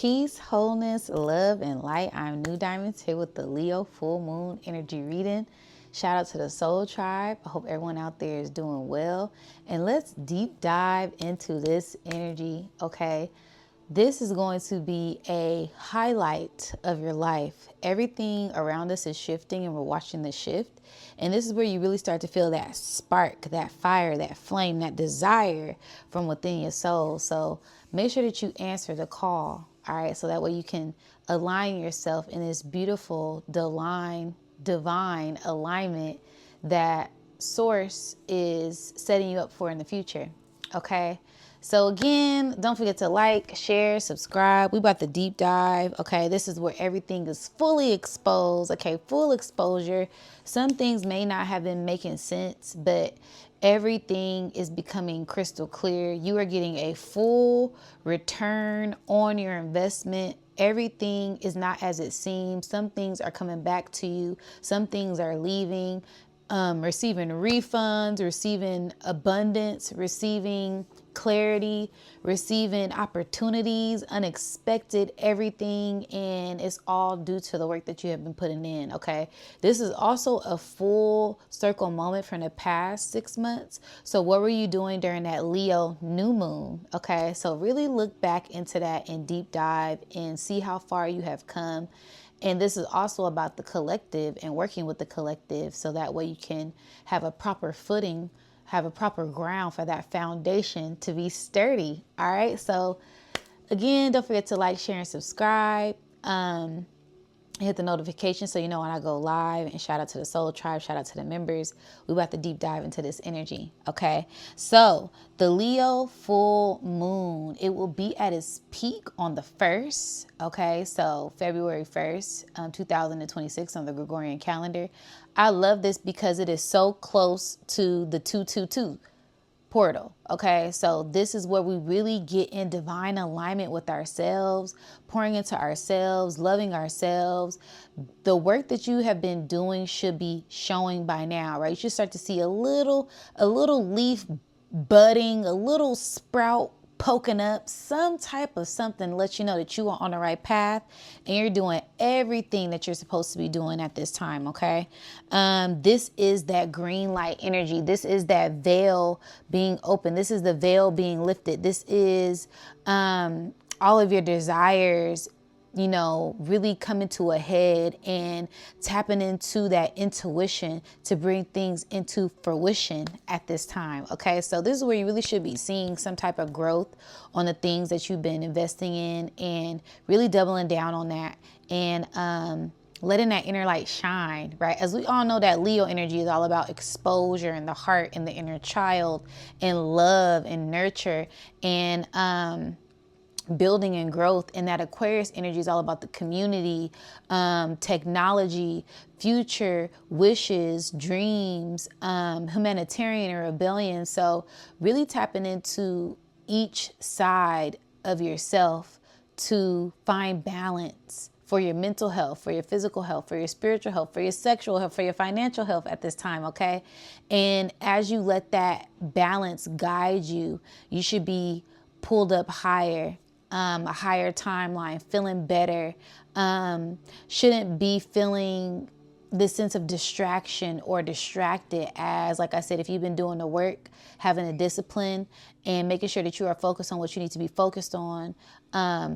Peace, wholeness, love, and light. I'm Nudiamonds here with the Leo full moon energy reading. Shout out to the Soul Tribe. I hope everyone out there is doing well. And let's deep dive into this energy, okay? This is going to be a highlight of your life. Everything around us is shifting and we're watching the shift. And this is where you really start to feel that spark, that fire, that flame, that desire from within your soul. So make sure that you answer the call, all right? So that way you can align yourself in this beautiful, divine alignment that Source is setting you up for in the future, okay? So again, don't forget to like, share, subscribe. We about to deep dive, okay? This is where everything is fully exposed, okay? Full exposure. Some things may not have been making sense, but everything is becoming crystal clear. You are getting a full return on your investment. Everything is not as it seems. Some things are coming back to you. Some things are leaving. Receiving refunds, receiving abundance, receiving clarity, receiving opportunities, unexpected everything, and it's all due to the work that you have been putting in, okay? This is also a full circle moment from the past 6 months. So what were you doing during that Leo new moon, okay? So really look back into that and deep dive and see how far you have come. And this is also about the collective and working with the collective so that way you can have a proper footing, have a proper ground for that foundation to be sturdy. All right. So again, don't forget to like, share, and subscribe. Hit the notification so you know when I go live, and shout out to the Soul Tribe, shout out to the members. We about to deep dive into this energy, okay? So the Leo full moon, it will be at its peak on the 1st, okay? So February 1st, 2026 on the Gregorian calendar. I love this because it is so close to the 222 portal, okay? So this is where we really get in divine alignment with ourselves, pouring into ourselves, loving ourselves. The work that you have been doing should be showing by now, right? You should start to see a little leaf budding, a little sprout poking up, some type of something to let you know that you are on the right path and you're doing everything that you're supposed to be doing at this time, okay? This is that green light energy. This is that veil being open. This is the veil being lifted. This is all of your desires, you know, really coming to a head and tapping into that intuition to bring things into fruition at this time. Okay, so this is where you really should be seeing some type of growth on the things that you've been investing in and really doubling down on that and letting that inner light shine, right? As we all know, that Leo energy is all about exposure and the heart and the inner child and love and nurture and building and growth. And that Aquarius energy is all about the community, technology, future, wishes, dreams, humanitarian or rebellion. So really tapping into each side of yourself to find balance for your mental health, for your physical health, for your spiritual health, for your sexual health, for your financial health at this time, okay? And as you let that balance guide you, you should be pulled up higher, a higher timeline, feeling better, shouldn't be feeling this sense of distraction or distracted as, like I said, if you've been doing the work, having a discipline and making sure that you are focused on what you need to be focused on.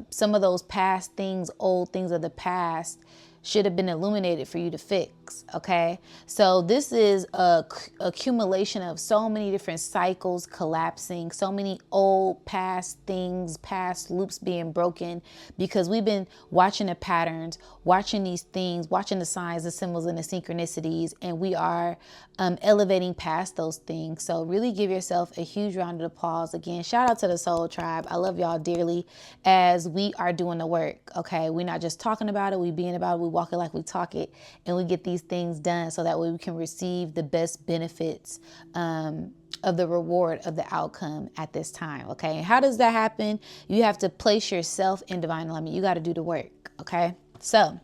Some of those past things, old things of the past, should have been illuminated for you to fix, okay? So this is a accumulation of so many different cycles collapsing, so many old past things, past loops being broken because we've been watching the patterns, watching these things, watching the signs, the symbols, and the synchronicities, and we are elevating past those things. So really give yourself a huge round of applause. Again, shout out to the Soul Tribe. I love y'all dearly as we are doing the work, okay? We're not just talking about it, we being about it, we walk it like we talk it, and we get these things done so that way we can receive the best benefits of the reward of the outcome at this time, okay? And how does that happen? You have to place yourself in divine alignment. You got to do the work, okay? So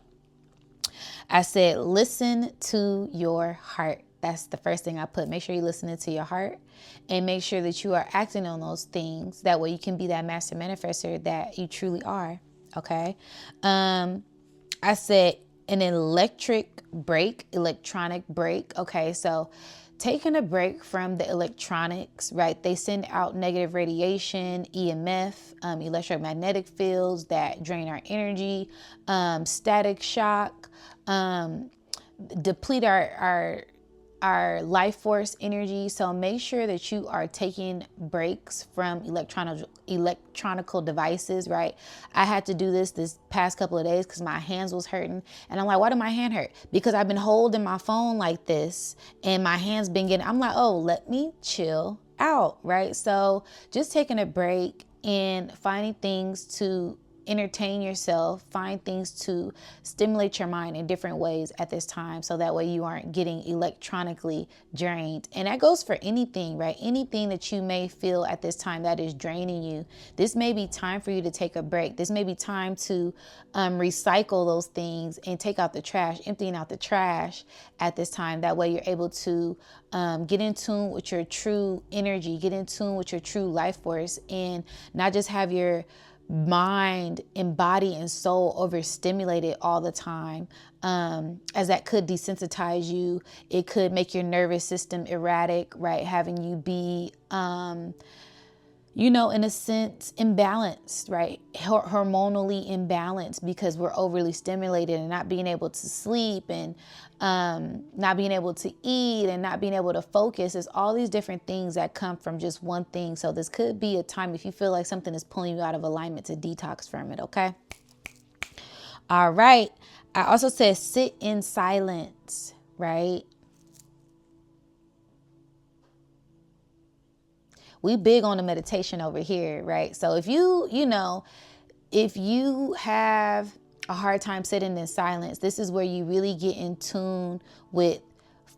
I said, listen to your heart. That's the first thing I put. Make sure you're listening to your heart and make sure that you are acting on those things. That way you can be that master manifestor that you truly are. Okay. I said an electronic break. Okay. So taking a break from the electronics, right? They send out negative radiation, EMF, electromagnetic fields that drain our energy, static shock, deplete our life force energy. So make sure that you are taking breaks from electronical devices, right? I had to do this past couple of days because my hands was hurting. And I'm like, why did my hand hurt? Because I've been holding my phone like this and my hands been getting, I'm like, oh, let me chill out, right? So just taking a break and finding things to entertain yourself, find things to stimulate your mind in different ways at this time, so that way you aren't getting electronically drained. And that goes for anything, right? Anything that you may feel at this time that is draining you. This may be time for you to take a break. This may be time to recycle those things and take out the trash, emptying out the trash at this time. That way you're able to get in tune with your true energy, get in tune with your true life force, and not just have your mind and body and soul overstimulated all the time, as that could desensitize you. It could make your nervous system erratic, right? Having you be in a sense, imbalanced, right? Hormonally imbalanced, because we're overly stimulated and not being able to sleep, and not being able to eat, and not being able to focus. It's all these different things that come from just one thing. So this could be a time, if you feel like something is pulling you out of alignment, to detox from it, okay? All right. I also said sit in silence, right? We big on the meditation over here, right? So if if you have a hard time sitting in silence, this is where you really get in tune with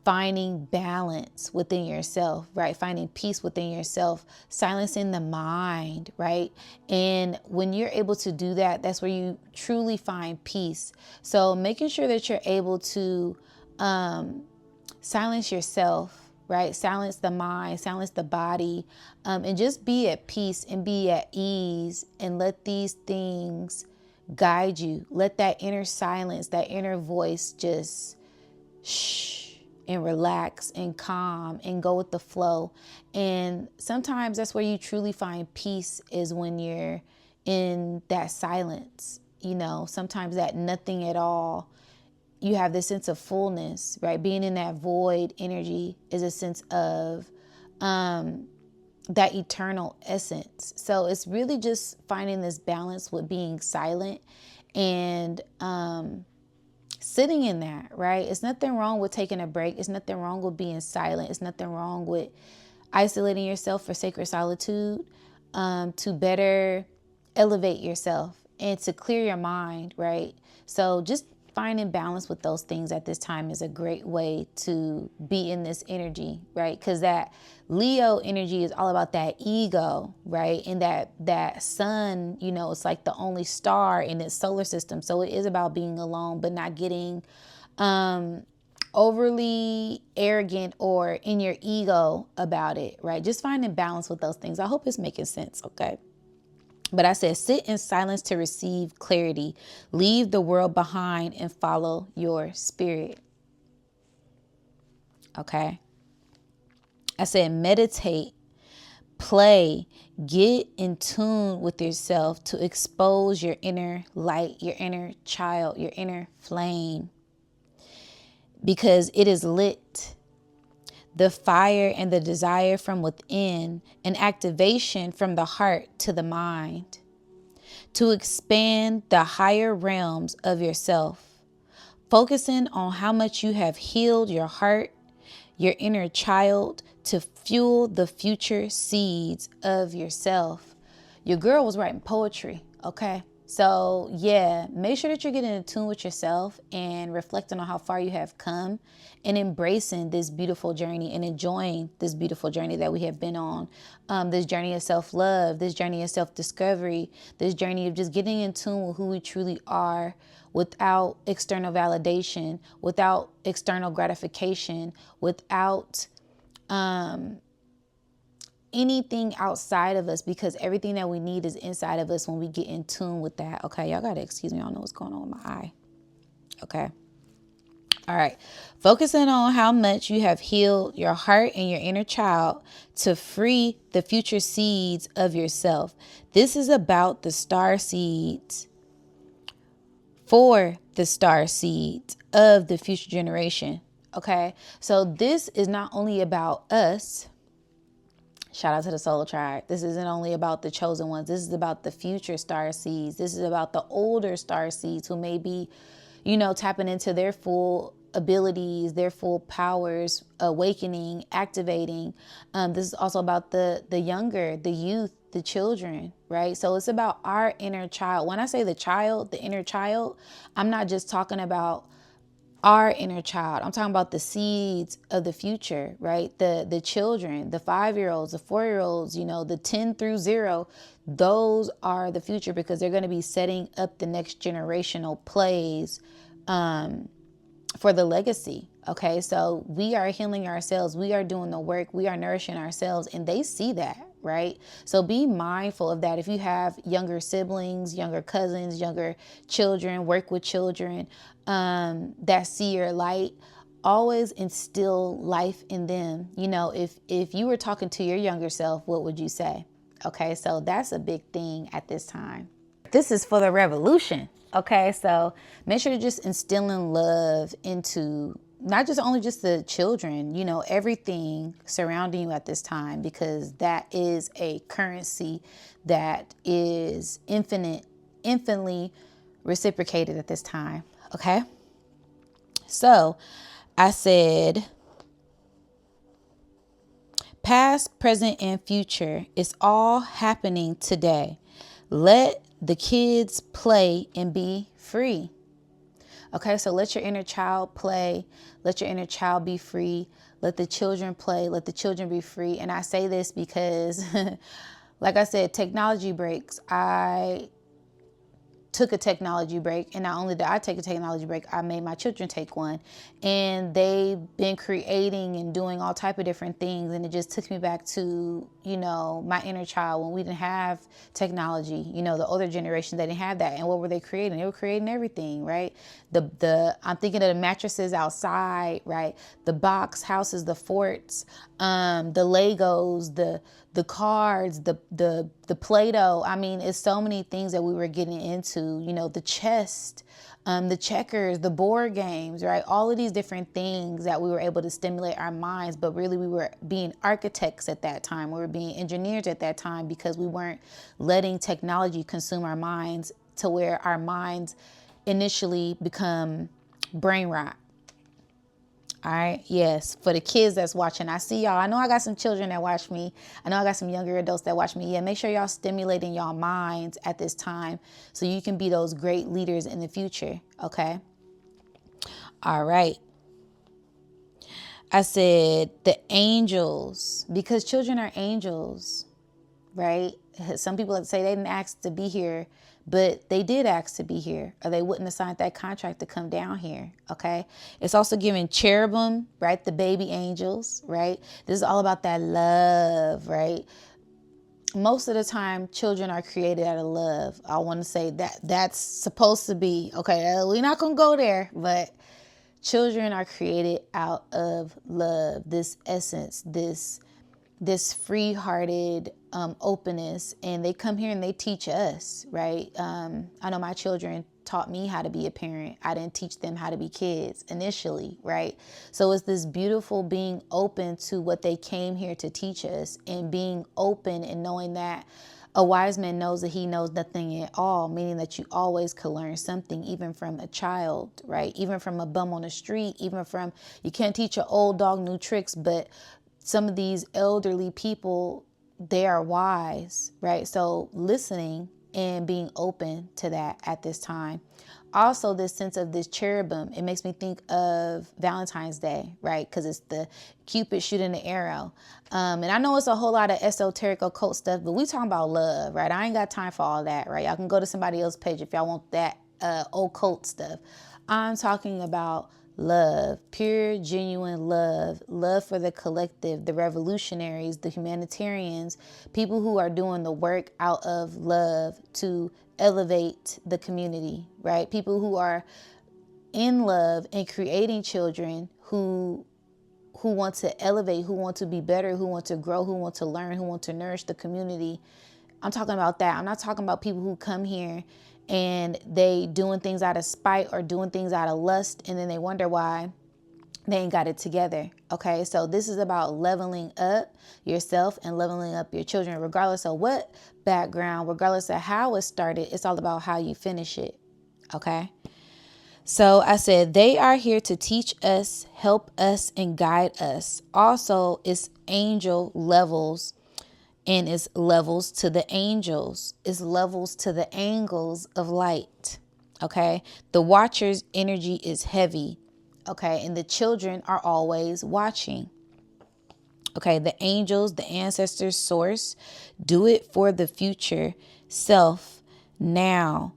finding balance within yourself, right? Finding peace within yourself, silencing the mind, right? And when you're able to do that, that's where you truly find peace. So making sure that you're able to silence yourself, right? Silence the mind, silence the body, and just be at peace and be at ease, and let these things guide you. Let that inner silence, that inner voice just shh and relax and calm and go with the flow. And sometimes that's where you truly find peace, is when you're in that silence. Sometimes that nothing at all, you have this sense of fullness, right? Being in that void energy is a sense of that eternal essence. So it's really just finding this balance with being silent and sitting in that, right? It's nothing wrong with taking a break. It's nothing wrong with being silent. It's nothing wrong with isolating yourself for sacred solitude, to better elevate yourself and to clear your mind, right? So just finding balance with those things at this time is a great way to be in this energy, right? Because that Leo energy is all about that ego, right? And that sun, it's like the only star in its solar system. So it is about being alone, but not getting overly arrogant or in your ego about it, right? Just finding balance with those things. I hope it's making sense, okay? But I said, sit in silence to receive clarity. Leave the world behind and follow your spirit. Okay. I said, meditate, play, get in tune with yourself to expose your inner light, your inner child, your inner flame, because it is lit. The fire and the desire from within, an activation from the heart to the mind, to expand the higher realms of yourself, focusing on how much you have healed your heart, your inner child, to fuel the future seeds of yourself. Your girl was writing poetry, okay? So yeah, make sure that you're getting in tune with yourself and reflecting on how far you have come, and embracing this beautiful journey and enjoying this beautiful journey that we have been on. This journey of self-love, this journey of self-discovery, this journey of just getting in tune with who we truly are, without external validation, without external gratification, without anything outside of us, because everything that we need is inside of us when we get in tune with that. Okay, y'all gotta excuse me. I don't know what's going on with my eye. Okay. All right. Focusing on how much you have healed your heart and your inner child to free the future seeds of yourself. This is about the star seeds for the star seeds of the future generation. Okay. So this is not only about us. Shout out to the Soul Tribe. This isn't only about the chosen ones. This is about the future star seeds. This is about the older star seeds who may be, tapping into their full abilities, their full powers, awakening, activating. This is also about the younger, the youth, the children, right? So it's about our inner child. When I say the child, the inner child, I'm not just talking about our inner child. I'm talking about the seeds of the future, right? The children, the 5-year-olds, the 4-year-olds, the 10 through 0. Those are the future, because they're going to be setting up the next generational plays for the legacy. Okay, so we are healing ourselves. We are doing the work. We are nourishing ourselves, and they see that, right? So be mindful of that. If you have younger siblings, younger cousins, younger children, work with children that see your light, always instill life in them. If you were talking to your younger self, what would you say? Okay, so that's a big thing at this time. This is for the revolution. Okay, so make sure to just instilling love into not just only just the children, everything surrounding you at this time, because that is a currency that is infinitely reciprocated at this time. Okay, so I said past, present, and future is all happening today. Let the kids play and be free. Okay, so let your inner child play. Let your inner child be free. Let the children play. Let the children be free. And I say this because, like I said, technology breaks. I took a technology break, and not only did I take a technology break, I made my children take one, and they've been creating and doing all type of different things, and it just took me back to my inner child when we didn't have technology. The older generation, they didn't have that, and what were they creating? They were creating everything, right? I'm thinking of the mattresses outside, right? The box houses, the forts, the Legos, the cards, the Play-Doh. I mean, it's so many things that we were getting into, the chest, the checkers, the board games, right? All of these different things that we were able to stimulate our minds, but really we were being architects at that time. We were being engineers at that time, because we weren't letting technology consume our minds to where our minds initially become brain rot. All right. Yes. For the kids that's watching, I see y'all. I know I got some children that watch me. I know I got some younger adults that watch me. Yeah. Make sure y'all stimulating y'all minds at this time so you can be those great leaders in the future. Okay. All right. I said the angels, because children are angels, right? Some people say they didn't ask to be here, but they did ask to be here, or they wouldn't have signed that contract to come down here. Okay. It's also giving cherubim, right? The baby angels, right? This is all about that love, right? Most of the time, children are created out of love. I want to say that that's supposed to be, okay, we're not going to go there, but children are created out of love, this essence, this free-hearted openness, and they come here and they teach us, right? I know my children taught me how to be a parent. I didn't teach them how to be kids initially, right? So it's this beautiful being open to what they came here to teach us, and being open and knowing that a wise man knows that he knows nothing at all, meaning that you always could learn something, even from a child, right? Even from a bum on the street, even from, you can't teach an old dog new tricks, but some of these elderly people, they are wise, right? So listening and being open to that at this time. Also, this sense of this cherubim, it makes me think of Valentine's Day, right? Because it's the Cupid shooting the arrow. And I know it's a whole lot of esoteric occult stuff, but we talking about love, right? I ain't got time for all that, right? Y'all can go to somebody else's page if y'all want that occult stuff. I'm talking about love, pure, genuine love, love for the collective, the revolutionaries, the humanitarians, people who are doing the work out of love to elevate the community, right? People who are in love and creating children who want to elevate, who want to be better, who want to grow, who want to learn, who want to nourish the community. I'm talking about that. I'm not talking about people who come here and they doing things out of spite or doing things out of lust, and then they wonder why they ain't got it together. Okay, so this is about leveling up yourself and leveling up your children, regardless of what background, regardless of how it started. It's all about how you finish it. Okay. So I said, they are here to teach us, help us, and guide us. Also, it's angel levels, and it's levels to the angels. It's levels to the angles of light. Okay. The watcher's energy is heavy. Okay. And the children are always watching. Okay. The angels, the ancestors, source, do it for the future self now.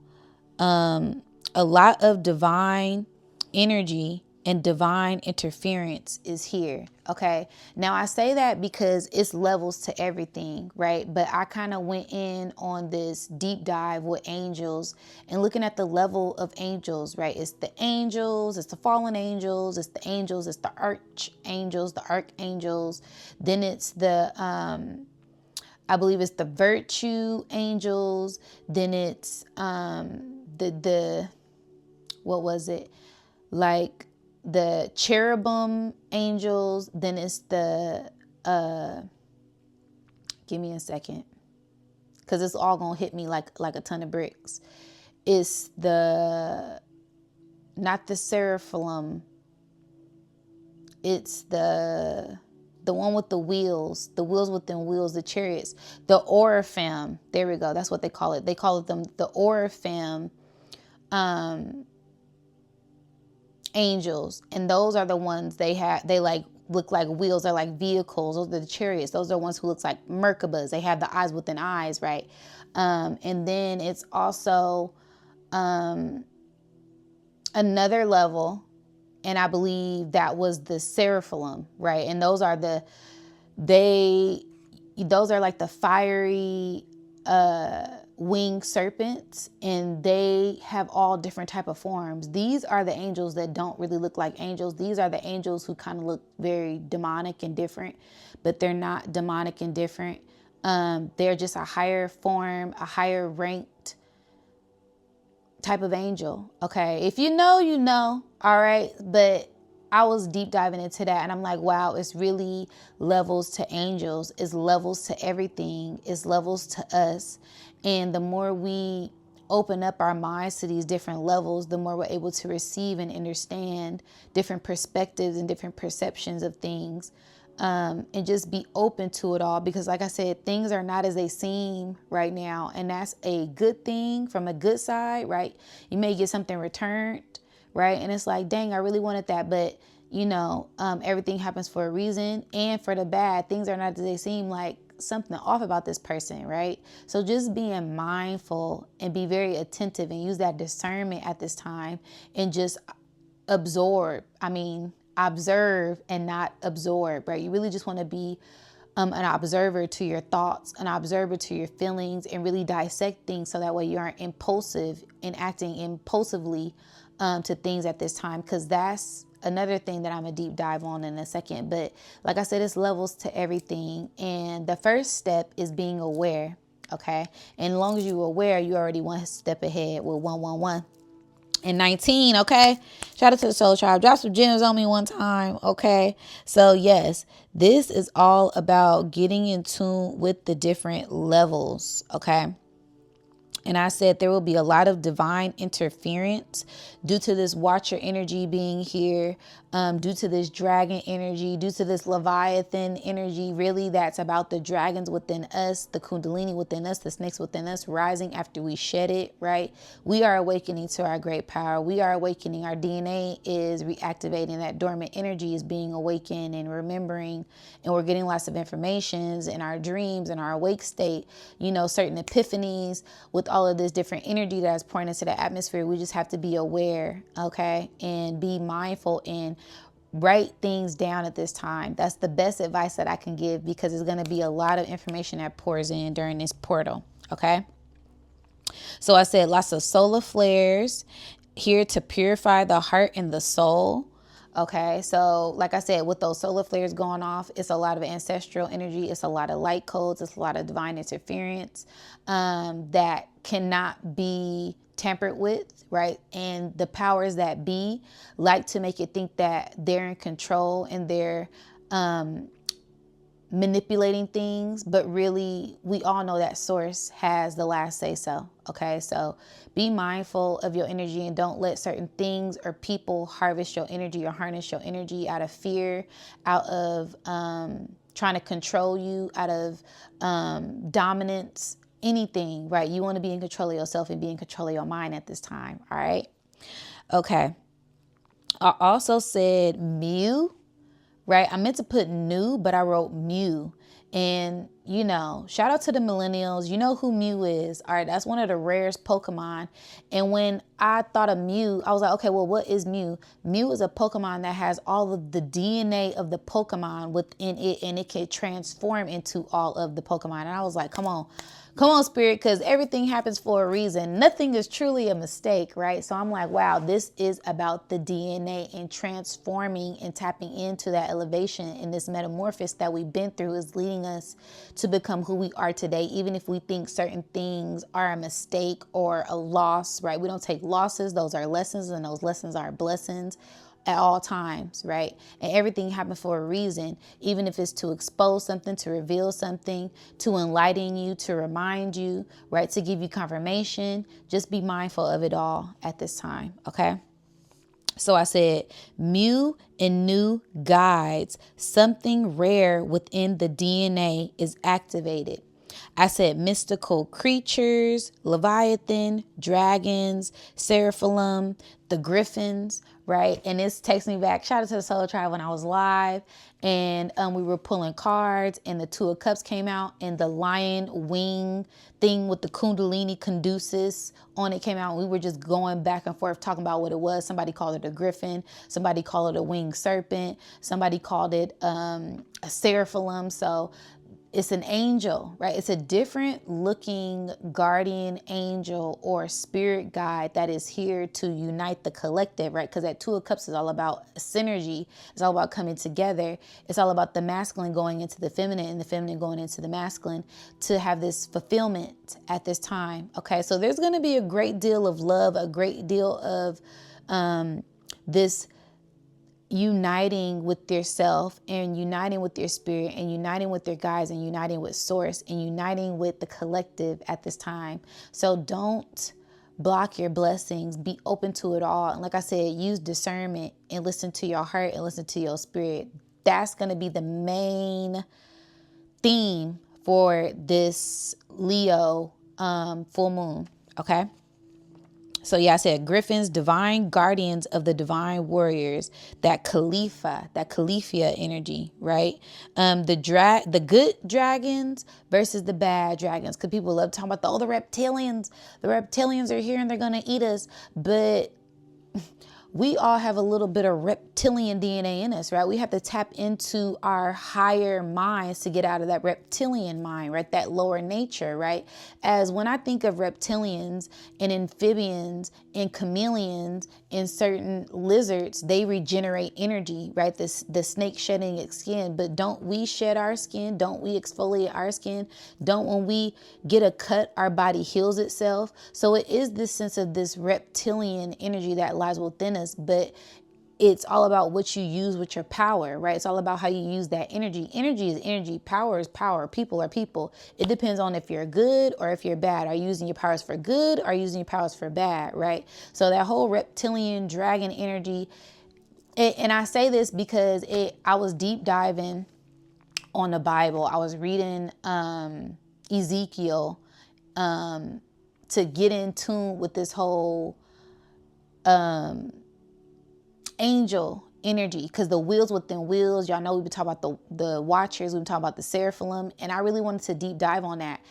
A lot of divine energy and divine interference is here. Okay. Now I say that because it's levels to everything, right? But I kind of went in on this deep dive with angels and looking at the level of angels, right? It's the angels, it's the fallen angels, it's the angels, it's the archangels, the archangels. Then it's the, I believe it's the virtue angels. Then it's, what was it? Like the cherubim angels. Then it's the, give me a second, because it's all gonna hit me like a ton of bricks. It's the, not the seraphim. It's the one with the wheels within wheels, the chariots, the Oraphim. There we go. That's what they call it. They call it them the Oraphim angels, and those are the ones they like look like wheels. They're like vehicles. Those are the chariots. Those are the ones who looks like Merkabahs. They have the eyes within eyes, right? And then it's also another level, and I believe that was the seraphim, right? And those are those are like the fiery winged serpents, and they have all different type of forms. These are the angels that don't really look like angels. These are the angels who kind of look very demonic and different, but they're not demonic and different. They're just a higher form, a higher ranked type of angel. Okay. If you know, you know. All right. But I was deep diving into that, and I'm like, wow, it's really levels to angels. It's levels to everything. It's levels to us. And the more we open up our minds to these different levels, the more we're able to receive and understand different perspectives and different perceptions of things. And just be open to it all, because like I said, things are not as they seem right now. And that's a good thing from a good side, right? You may get something returned, right? And it's like, dang, I really wanted that. But you know, everything happens for a reason. And for the bad, things are not as they seem, like something off about this person, right? So just being mindful and be very attentive and use that discernment at this time, and just observe and not absorb, right? You really just want to be an observer to your thoughts, an observer to your feelings, and really dissect things so that way you aren't impulsive and acting impulsively to things at this time, because that's another thing that I'm a deep dive on in a second. But like I said, it's levels to everything. And the first step is being aware. Okay. And as long as you're aware, you already one step ahead with 111 and 19. Okay. Shout out to the Soul Tribe. Drop some gems on me one time. Okay. So yes, this is all about getting in tune with the different levels. Okay. And I said there will be a lot of divine interference due to this watcher energy being here, due to this dragon energy, due to this Leviathan energy. Really, that's about the dragons within us, the Kundalini within us, the snakes within us rising after we shed it, right? We are awakening to our great power. We are awakening. Our DNA is reactivating. That dormant energy is being awakened and remembering. And we're getting lots of informations in our dreams and our awake state, you know, certain epiphanies with all of this different energy that's pouring into the atmosphere. We just have to be aware, okay, and be mindful and write things down at this time. That's the best advice that I can give, because it's going to be a lot of information that pours in during this portal, okay? So I said lots of solar flares here to purify the heart and the soul. Okay, so like I said, with those solar flares going off, it's a lot of ancestral energy. It's a lot of light codes. It's a lot of divine interference that cannot be tampered with, right? And the powers that be like to make you think that they're in control and they're manipulating things, but really we all know that source has the last say so. Okay, so be mindful of your energy and don't let certain things or people harvest your energy or harness your energy out of fear, out of trying to control you, out of dominance, anything, right? You want to be in control of yourself and be in control of your mind at this time. All right, okay. I also said Mew. Right? I meant to put new, but I wrote Mew. And, you know, shout out to the millennials. You know who Mew is. All right, that's one of the rarest Pokemon. And when I thought of Mew, I was like, okay, well, what is Mew? Mew is a Pokemon that has all of the DNA of the Pokemon within it, and it can transform into all of the Pokemon. And I was like, come on, Spirit, because everything happens for a reason. Nothing is truly a mistake, right? So I'm like, wow, this is about the DNA and transforming and tapping into that elevation. And this metamorphosis that we've been through is leading us to become who we are today, even if we think certain things are a mistake or a loss, right? We don't take losses. Those are lessons, and those lessons are blessings at all times, right? And everything happens for a reason, even if it's to expose something, to reveal something, to enlighten you, to remind you, right? To give you confirmation. Just be mindful of it all at this time, okay? So I said, Mew and new guides, something rare within the DNA is activated. I said mystical creatures, Leviathan, dragons, Seraphim, the griffins, right? And this takes me back. Shout out to the Soul Tribe when I was live and we were pulling cards and the Two of Cups came out and the lion wing thing with the Kundalini Caduceus on it came out. And we were just going back and forth talking about what it was. Somebody called it a griffin. Somebody called it a winged serpent. Somebody called it a seraphim. So it's an angel, right? It's a different looking guardian angel or spirit guide that is here to unite the collective, right? Because that Two of Cups is all about synergy. It's all about coming together. It's all about the masculine going into the feminine and the feminine going into the masculine to have this fulfillment at this time. Okay, so there's going to be a great deal of love, a great deal of this uniting with yourself and uniting with your spirit and uniting with your guides and uniting with source and uniting with the collective at this time. So don't block your blessings. Be open to it all. And like I said, use discernment and listen to your heart and listen to your spirit. That's going to be the main theme for this Leo full moon. Okay. So yeah, I said griffins, divine guardians of the divine warriors, that Califia energy, right? The good dragons versus the bad dragons. Because people love talking about the reptilians. The reptilians are here and they're gonna eat us. But we all have a little bit of reptilian DNA in us, right? We have to tap into our higher minds to get out of that reptilian mind, right? That lower nature, right? As when I think of reptilians and amphibians and chameleons and certain lizards, they regenerate energy, right? The snake shedding its skin, but don't we shed our skin? Don't we exfoliate our skin? Don't when we get a cut, our body heals itself? So it is this sense of this reptilian energy that lies within us, but it's all about what you use with your power, right? It's all about how you use that energy. Energy is energy. Power is power. People are people. It depends on if you're good or if you're bad. Are you using your powers for good or are you using your powers for bad, right? So that whole reptilian dragon energy, and I say this because I was deep diving on the Bible. I was reading Ezekiel to get in tune with this whole angel energy, because the wheels within wheels, y'all know we've been talking about the watchers, we've been talking about the seraphim, and I really wanted to deep dive on that.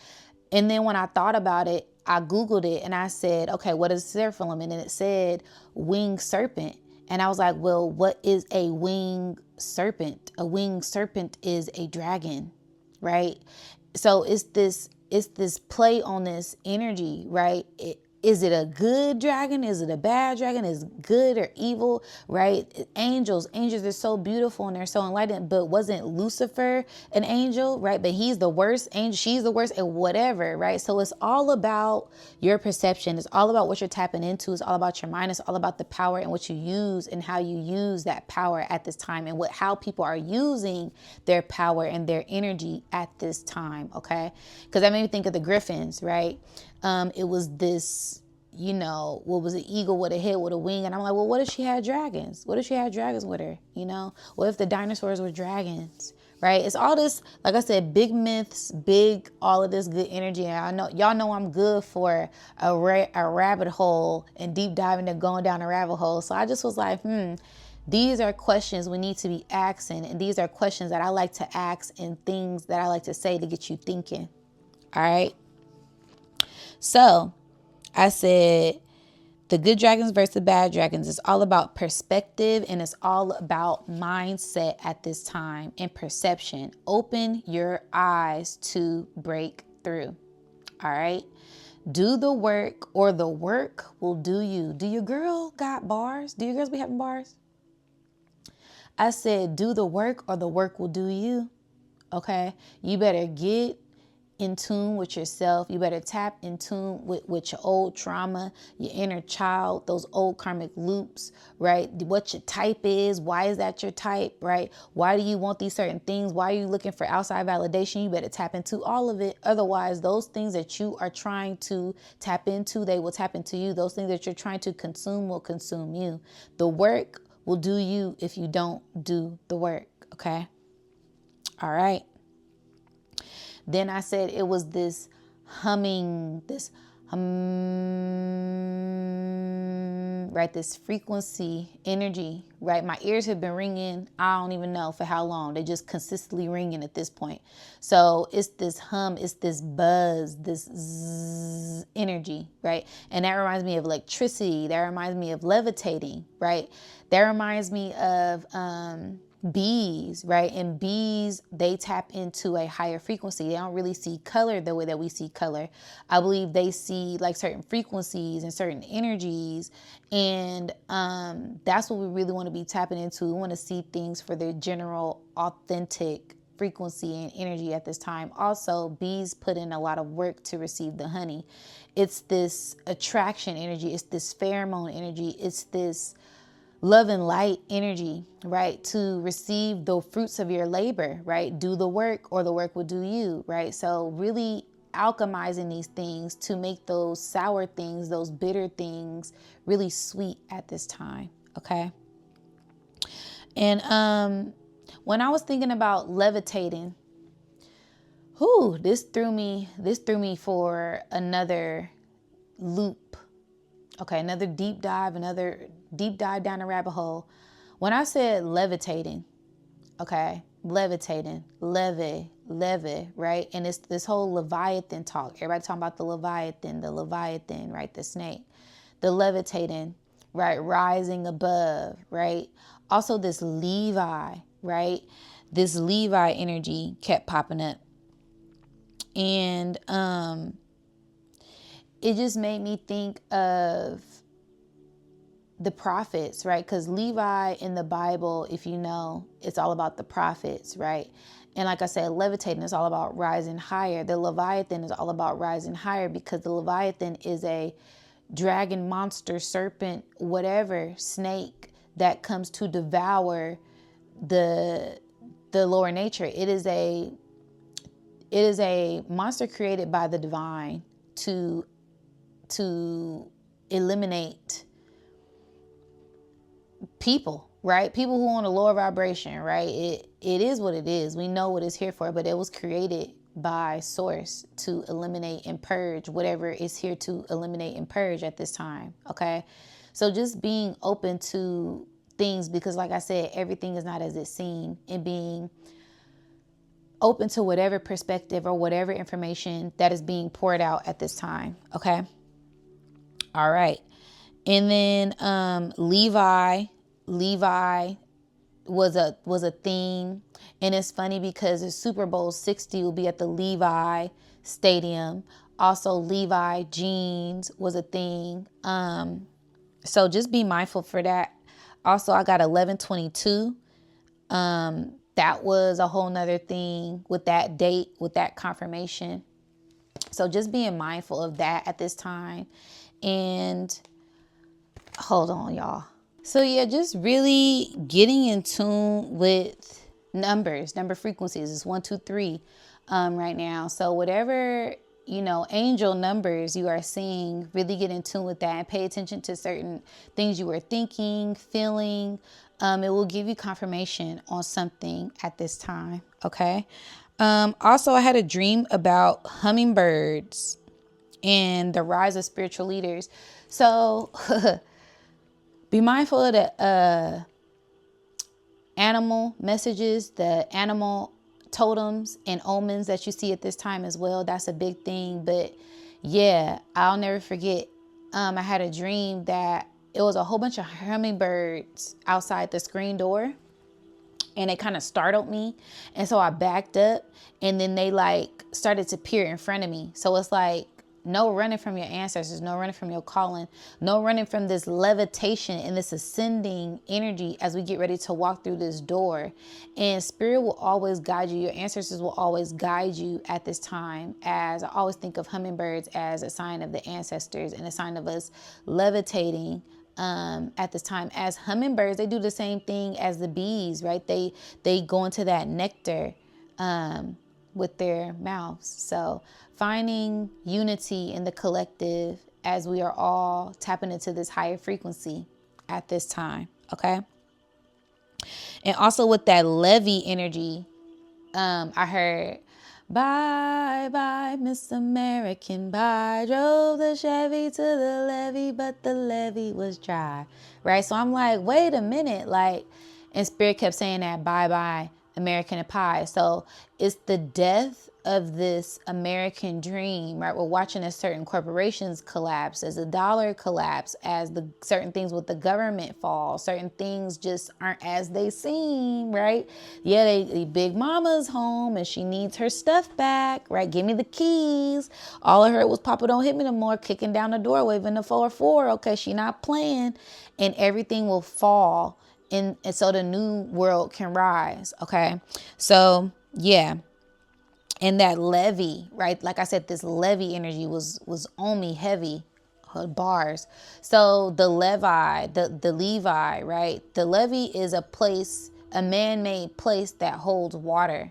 And then when I thought about it, I Googled it and I said, okay, what is seraphim? And it said winged serpent. And I was like, well, what is a winged serpent? A winged serpent is a dragon, right? So it's this play on this energy, right? Is it a good dragon? Is it a bad dragon? Is it good or evil, right? Angels are so beautiful and they're so enlightened, but wasn't Lucifer an angel, right? But he's the worst angel, she's the worst, and whatever, right? So it's all about your perception. It's all about what you're tapping into. It's all about your mind. It's all about the power and what you use and how you use that power at this time, and how people are using their power and their energy at this time, okay? Because that made me think of the Griffins, right? It was this, what was an eagle with a head with a wing? And I'm like, well, what if she had dragons? What if she had dragons with her? What if the dinosaurs were dragons? Right? It's all this, like I said, big myths, all of this good energy. And I know y'all know I'm good for a rabbit hole and deep diving and going down a rabbit hole. So I just was like, these are questions we need to be asking. And these are questions that I like to ask and things that I like to say to get you thinking. All right. So I said, the good dragons versus the bad dragons. It's all about perspective and it's all about mindset at this time and perception. Open your eyes to break through. All right. Do the work or the work will do you. Do your girl got bars? Do your girls be having bars? I said, do the work or the work will do you. Okay. You better get in tune with yourself. You better tap in tune with your old trauma, your inner child, those old karmic loops, right? What your type is. Why is that your type, right? Why do you want these certain things? Why are you looking for outside validation? You better tap into all of it. Otherwise, those things that you are trying to tap into, they will tap into you. Those things that you're trying to consume will consume you. The work will do you if you don't do the work, okay? All right. Then I said it was this humming, right? This frequency, energy, right? My ears have been ringing, I don't even know for how long. They just consistently ringing at this point. So it's this hum, it's this buzz, this zzz energy, right? And that reminds me of electricity. That reminds me of levitating, right? That reminds me of, bees, right? And bees, they tap into a higher frequency. They don't really see color the way that we see color. I believe they see like certain frequencies and certain energies. And that's what we really want to be tapping into. We want to see things for their general, authentic frequency and energy at this time. Also, bees put in a lot of work to receive the honey. It's this attraction energy. It's this pheromone energy. It's this love and light energy, right? To receive the fruits of your labor, right? Do the work or the work will do you, right? So really alchemizing these things to make those sour things, those bitter things really sweet at this time, okay? And when I was thinking about levitating, this threw me for another loop. Okay, another deep dive down a rabbit hole. When I said levitating, okay, levitating, right? And it's this whole Leviathan talk. Everybody talking about the Leviathan, right? The snake, the levitating, right? Rising above, right? Also this Levi, right? This Levi energy kept popping up. And it just made me think of the prophets, right? Because Levi in the Bible, if you know, it's all about the prophets, right? And like I said, levitating is all about rising higher. The Leviathan is all about rising higher because the Leviathan is a dragon, monster, serpent, whatever, snake that comes to devour the lower nature. It is a monster created by the divine to eliminate people, right? People who on a lower vibration, right? It is what it is. We know what it's here for, but it was created by source to eliminate and purge whatever is here to eliminate and purge at this time, okay? So just being open to things because like I said, everything is not as it's seen, and being open to whatever perspective or whatever information that is being poured out at this time. Okay. All right. And then Levi was a thing. And it's funny because the Super Bowl 60 will be at the Levi Stadium. Also, Levi jeans was a thing. So just be mindful for that. Also, I got 11/22. That was a whole nother thing with that date, with that confirmation. So just being mindful of that at this time. And hold on, y'all. So yeah, just really getting in tune with number frequencies. It's 1, 2, 3 right now. So whatever, angel numbers you are seeing, really get in tune with that and pay attention to certain things you were thinking, feeling. It will give you confirmation on something at this time. Okay. Also, I had a dream about hummingbirds and the rise of spiritual leaders. So be mindful of the animal messages, the animal totems and omens that you see at this time as well. That's a big thing. But yeah, I'll never forget. I had a dream that it was a whole bunch of hummingbirds outside the screen door. And it kind of startled me. And so I backed up, and then they started to peer in front of me. So it's like, no running from your ancestors, no running from your calling, no running from this levitation and this ascending energy as we get ready to walk through this door. And spirit will always guide you. Your ancestors will always guide you at this time. As I always think of hummingbirds as a sign of the ancestors and a sign of us levitating at this time. As hummingbirds, they do the same thing as the bees, right? They go into that nectar with their mouths. So finding unity in the collective as we are all tapping into this higher frequency at this time. Okay. And also with that levy energy, I heard, bye, bye, Miss American, bye. Drove the Chevy to the levee, but the levee was dry. Right? So I'm like, wait a minute. And Spirit kept saying that, bye, bye, American Pie. So it's the death of this American dream, right? We're watching as certain corporations collapse, as the dollar collapse, as the certain things with the government fall, certain things just aren't as they seem, right? Yeah, Big Mama's home and she needs her stuff back, right? Give me the keys. All I heard was Papa don't hit me no more, kicking down the door, waving the 4-4. Okay, she not playing, and everything will fall. And so the new world can rise. Okay. So yeah. And that levy, right? Like I said, this levy energy was on me heavy, bars. So the Levi, the Levi, right? The levy is a place, a man-made place that holds water,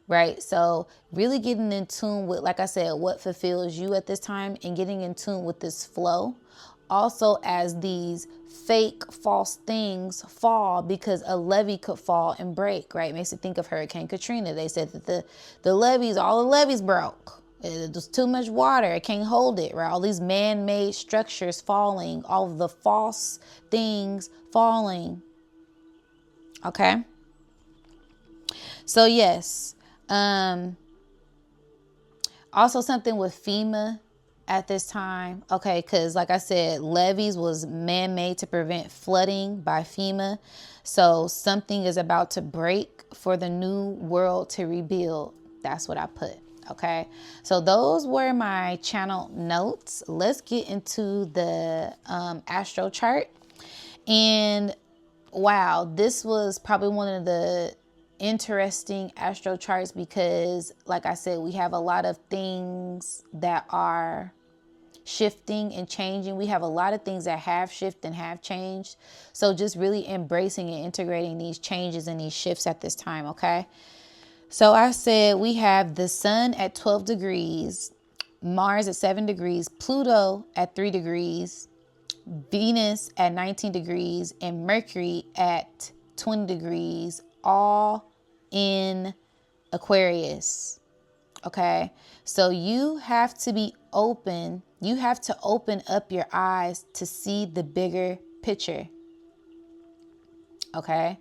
right? So really getting in tune with, like I said, what fulfills you at this time and getting in tune with this flow. Also, as these fake false things fall, because a levee could fall and break, right? It makes me think of Hurricane Katrina. They said that the levees, all the levees broke. There's too much water. It can't hold it, right? All these man-made structures falling, all of the false things falling. Okay. So yes. Also something with FEMA at this time. Okay, because like I said, levees was man-made to prevent flooding by FEMA. So something is about to break for the new world to rebuild. That's what I put. Okay, so those were my channel notes. Let's get into the astro chart. And wow, this was probably one of the interesting astro charts because, like I said, we have a lot of things that are shifting and changing. We have a lot of things that have shifted and have changed. So just really embracing and integrating these changes and these shifts at this time. Okay. So I said we have the sun at 12 degrees, Mars at 7 degrees, Pluto at 3 degrees, Venus at 19 degrees, and Mercury at 20 degrees, all in Aquarius. Okay. So you have to be open. You have to open up your eyes to see the bigger picture. Okay.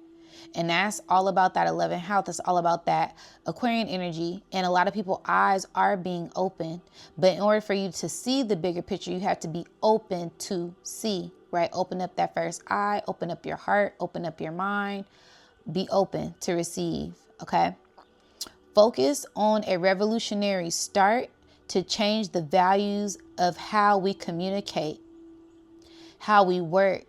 And that's all about that 11th house. That's all about that Aquarian energy. And a lot of people's eyes are being open. But in order for you to see the bigger picture, you have to be open to see, right? Open up that first eye, open up your heart, open up your mind, be open to receive, okay? Focus on a revolutionary start to change the values of how we communicate, how we work,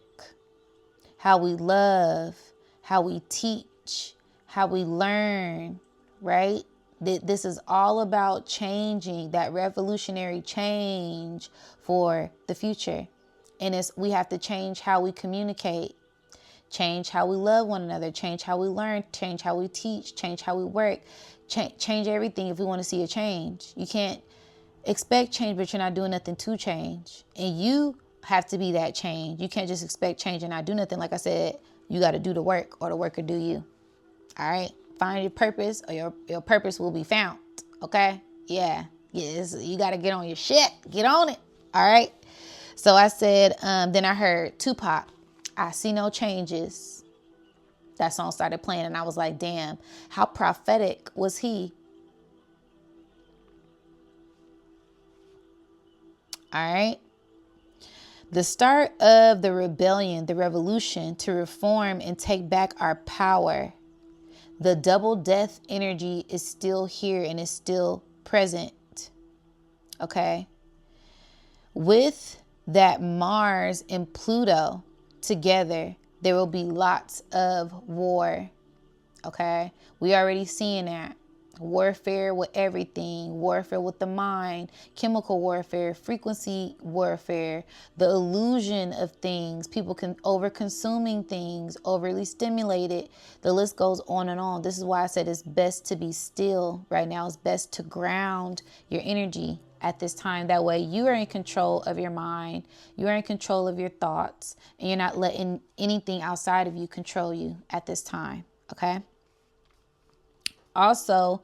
how we love, how we teach, how we learn, right? This is all about changing, that revolutionary change for the future. And we have to change how we communicate, change how we love one another, change how we learn, change how we teach, change how we work, change everything if we want to see a change. You can't expect change, but you're not doing nothing to change. And you have to be that change. You can't just expect change and not do nothing. Like I said, you got to do the work or the work will do you. All right. Find your purpose or your purpose will be found. Okay. Yeah. Yes. You got to get on your shit. Get on it. All right. So I said, then I heard Tupac, I see no changes. That song started playing and I was like, damn, how prophetic was he? All right. The start of the rebellion, the revolution to reform and take back our power. The double death energy is still here and is still present. Okay. With that Mars and Pluto together, there will be lots of war. Okay. We already seeing that. Warfare with everything, warfare with the mind, chemical warfare, frequency warfare, the illusion of things, people can over-consuming things, overly stimulated. The list goes on and on. This is why I said it's best to be still right now. It's best to ground your energy at this time. That way you are in control of your mind, you are in control of your thoughts, and you're not letting anything outside of you control you at this time. Okay. Also,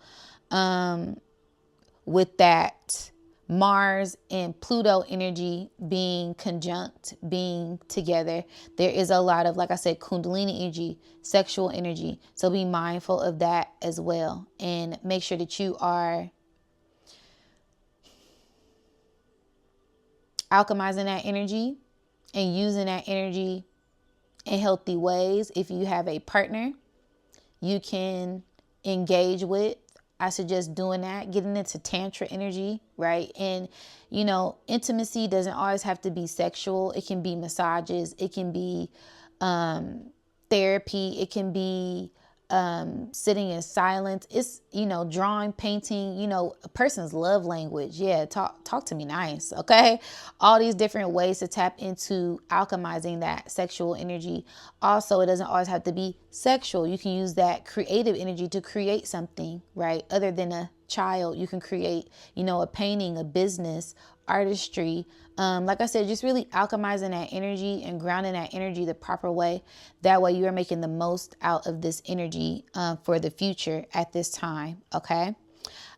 with that Mars and Pluto energy being conjunct, being together, there is a lot of, like I said, Kundalini energy, sexual energy. So be mindful of that as well. And make sure that you are alchemizing that energy and using that energy in healthy ways. If you have a partner you can engage with, I suggest doing that, getting into tantra energy, right? And, you know, intimacy doesn't always have to be sexual. It can be massages. It can be therapy. It can be sitting in silence. It's, you know, drawing, painting, you know, a person's love language. Yeah, talk to me nice, okay? All these different ways to tap into alchemizing that sexual energy. Also, it doesn't always have to be sexual. You can use that creative energy to create something, right? Other than a child, you can create, you know, a painting, a business, artistry. Like I said, just really alchemizing that energy and grounding that energy the proper way. That way you are making the most out of this energy for the future at this time. Okay.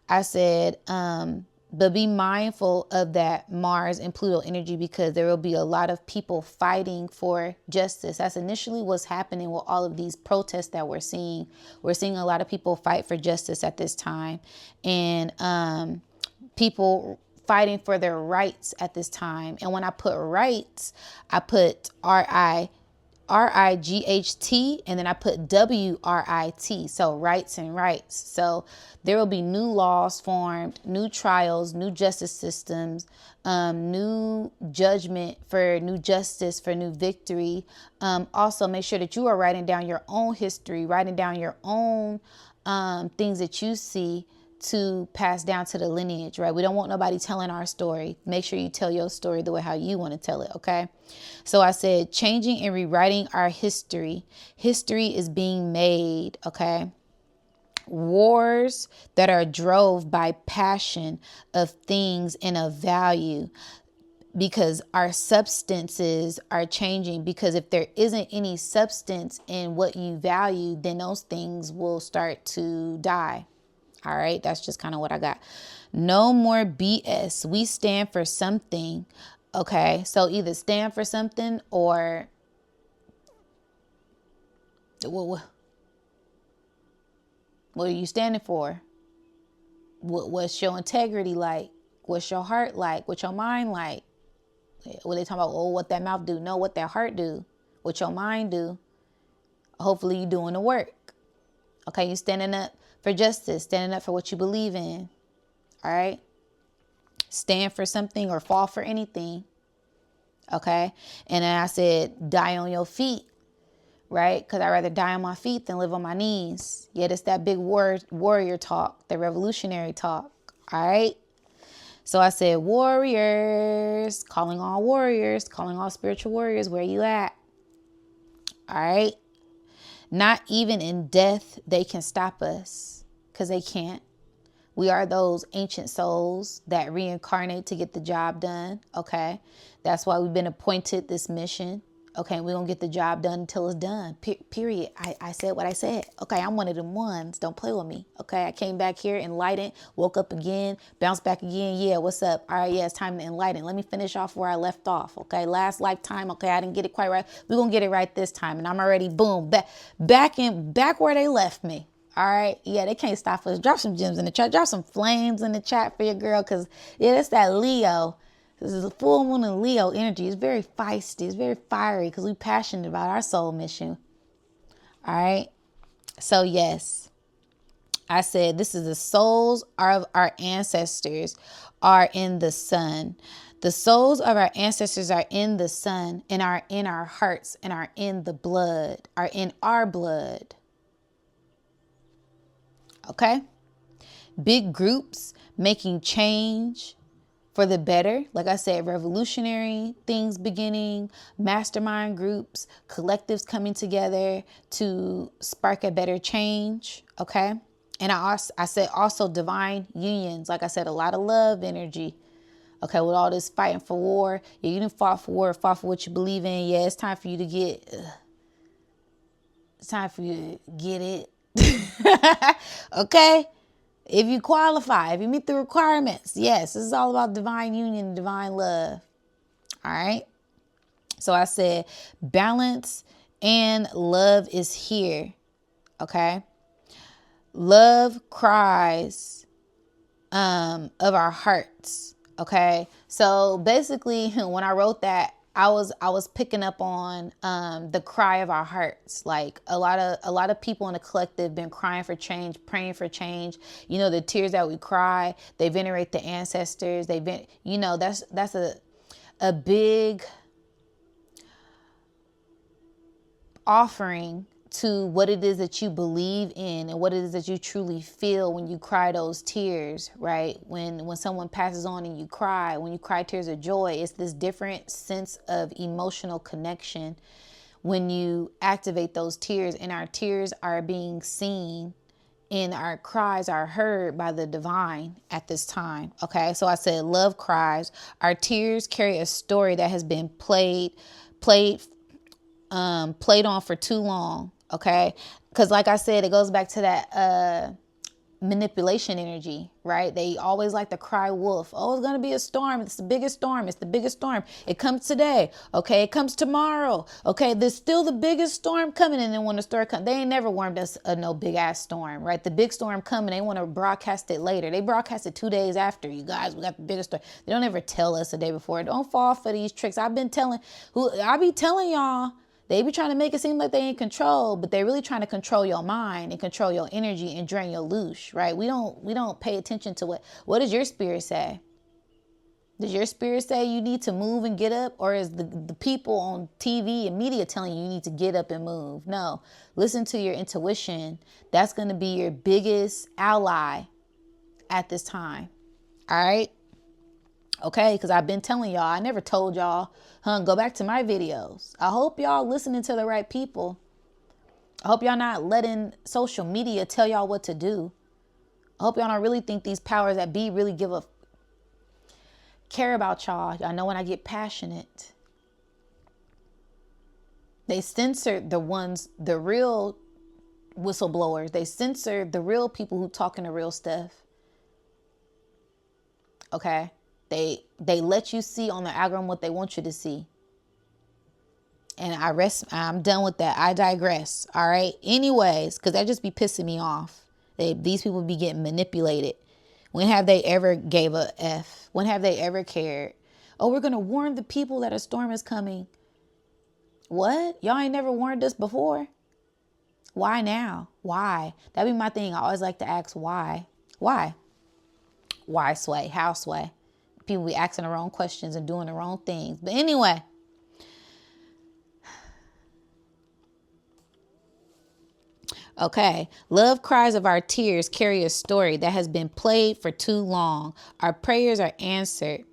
I said, but be mindful of that Mars and Pluto energy, because there will be a lot of people fighting for justice. That's initially what's happening with all of these protests that we're seeing. We're seeing a lot of people fight for justice at this time, and people fighting for their rights at this time. And when I put rights, I put RIGHT, and then I put WRIT. So rights and rights. So there will be new laws formed, new trials, new justice systems, new judgment for new justice, for new victory. Also make sure that you are writing down your own history, writing down your own things that you see to pass down to the lineage, right? We don't want nobody telling our story. Make sure you tell your story the way how you want to tell it, okay? So I said changing and rewriting our history. History is being made, okay? Wars that are drove by passion of things and of value, because our substances are changing. Because if there isn't any substance in what you value, then those things will start to die. All right, that's just kind of what I got. No more BS. We stand for something. Okay, so either stand for something or What are you standing for? What's your integrity like? What's your heart like? What's your mind like? What they talking about? Oh, what that mouth do? No, what that heart do? What your mind do? Hopefully you doing the work. Okay, you standing up for justice, standing up for what you believe in. All right? Stand for something or fall for anything. Okay? And then I said, die on your feet. Right? Because I'd rather die on my feet than live on my knees. Yet it's that big warrior talk, the revolutionary talk. All right? So I said, warriors, calling all spiritual warriors, where you at? All right? Not even in death, they can stop us, because they can't. We are those ancient souls that reincarnate to get the job done. Okay. That's why we've been appointed this mission. Okay. We're going to get the job done until it's done. Period. I said what I said. Okay. I'm one of them ones. Don't play with me. Okay. I came back here enlightened, woke up again, bounced back again. Yeah. What's up? All right. Yeah. It's time to enlighten. Let me finish off where I left off. Okay. Last lifetime. Okay. I didn't get it quite right. We're going to get it right this time. And I'm already boom, back where they left me. All right. Yeah, they can't stop us. Drop some gems in the chat. Drop some flames in the chat for your girl. Because, yeah, that's that Leo. This is a full moon in Leo energy. It's very feisty. It's very fiery because we're passionate about our soul mission. All right. So, yes, I said this is the souls of our ancestors are in the sun. The souls of our ancestors are in the sun and are in our hearts and are in the blood, are in our blood. Okay. Big groups making change for the better. Like I said, revolutionary things beginning, mastermind groups, collectives coming together to spark a better change. Okay. And I said also divine unions. Like I said, a lot of love energy. Okay. With all this fighting for war. Yeah, you didn't fought for war, fought for what you believe in. Yeah, it's time for you to get it. Okay. If you qualify, if you meet the requirements, yes, this is all about divine union, divine love. All right. So I said balance and love is here. Okay. Love cries of our hearts. Okay. So basically when I wrote that, I was picking up on the cry of our hearts. Like a lot of people in the collective been crying for change, praying for change. You know, the tears that we cry, they venerate the ancestors. They've been, you know, that's a big offering to what it is that you believe in and what it is that you truly feel when you cry those tears, right? When someone passes on and you cry, when you cry tears of joy, it's this different sense of emotional connection when you activate those tears, and our tears are being seen and our cries are heard by the divine at this time. Okay. So I said love cries. Our tears carry a story that has been played on for too long. Okay. Because like I said, it goes back to that manipulation energy, right? They always like to cry wolf. Oh, it's going to be a storm. It's the biggest storm. It's the biggest storm. It comes today. Okay. It comes tomorrow. Okay. There's still the biggest storm coming. And then when the storm comes, they ain't never warned us of no big ass storm, right? The big storm coming. They want to broadcast it later. They broadcast it 2 days after. You guys, we got the biggest storm. They don't ever tell us the day before. Don't fall for these tricks. I be telling y'all. They be trying to make it seem like they in control, but they're really trying to control your mind and control your energy and drain your loosh, right? We don't pay attention to what does your spirit say? Does your spirit say you need to move and get up? Or is the people on TV and media telling you need to get up and move? No, listen to your intuition. That's going to be your biggest ally at this time. All right. Okay, because I've been telling y'all, I never told y'all, go back to my videos. I hope y'all listening to the right people. I hope y'all not letting social media tell y'all what to do. I hope y'all don't really think these powers that be really care about y'all. Y'all know when I get passionate. They censor the real whistleblowers. They censor the real people who talking the real stuff. Okay. They let you see on the algorithm what they want you to see. And I'm done with that. I digress. All right. Anyways, because that just be pissing me off. These people be getting manipulated. When have they ever gave a F? When have they ever cared? Oh, we're going to warn the people that a storm is coming. What? Y'all ain't never warned us before? Why now? Why? That'd be my thing. I always like to ask why. Why? Why sway? How sway? People be asking the wrong questions and doing the wrong things. But anyway. Okay. Love cries of our tears carry a story that has been played for too long. Our prayers are answered.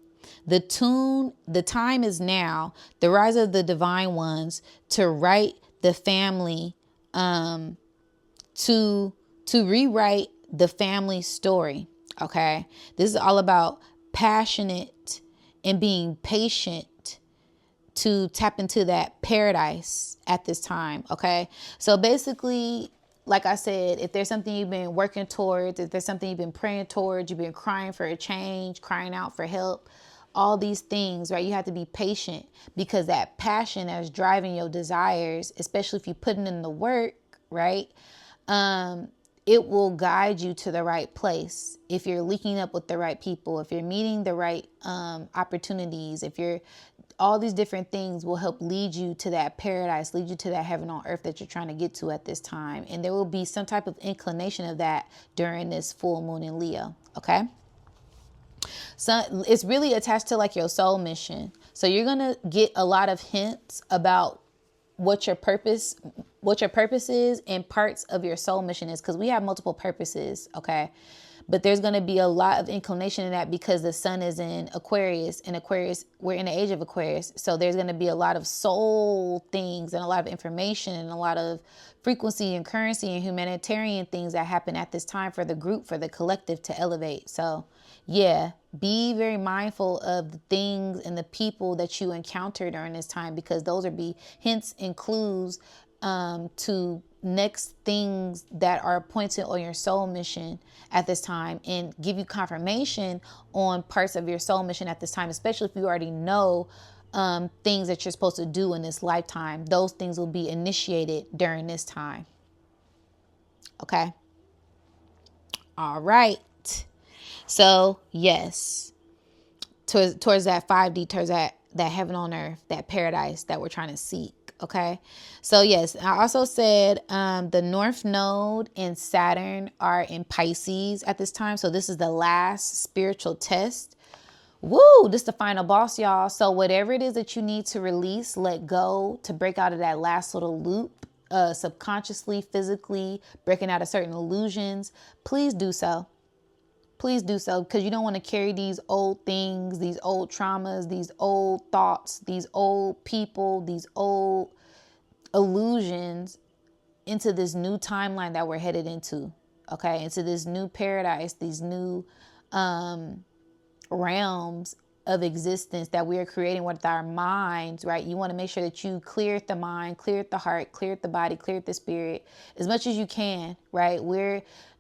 The time is now, the rise of the divine ones to write the family, to rewrite the family story. Okay. This is all about passionate and being patient to tap into that paradise at this time. Okay. So basically, like I said, if there's something you've been working towards, if there's something you've been praying towards, you've been crying for a change, crying out for help, all these things, right? You have to be patient because that passion that's driving your desires, especially if you put in the work, right? It will guide you to the right place. If you're linking up with the right people, if you're meeting the right opportunities, all these different things will help lead you to that paradise, lead you to that heaven on earth that you're trying to get to at this time. And there will be some type of inclination of that during this full moon in Leo. Okay. So it's really attached to like your soul mission. So you're going to get a lot of hints about what your purpose is and parts of your soul mission is, because we have multiple purposes. Okay. But there's going to be a lot of inclination in that because the sun is in Aquarius, and Aquarius, we're in the age of Aquarius. So there's going to be a lot of soul things and a lot of information and a lot of frequency and currency and humanitarian things that happen at this time for the group, for the collective to elevate. So yeah, be very mindful of the things and the people that you encounter during this time, because those are be hints and clues to next things that are pointed on your soul mission at this time, and give you confirmation on parts of your soul mission at this time, especially if you already know things that you're supposed to do in this lifetime. Those things will be initiated during this time. Okay. All right. So yes, towards that 5D, towards that heaven on earth, that paradise that we're trying to seek. Okay. So yes, I also said the North Node and Saturn are in Pisces at this time. So this is the last spiritual test. Woo, this is the final boss, y'all. So whatever it is that you need to release, let go, to break out of that last little loop, subconsciously, physically, breaking out of certain illusions, please do so. Please do so, because you don't want to carry these old things, these old traumas, these old thoughts, these old people, these old illusions into this new timeline that we're headed into. Okay, into this new paradise, these new realms of existence that we are creating with our minds, right? You want to make sure that you cleared the mind, cleared the heart, cleared the body, cleared the spirit as much as you can, right?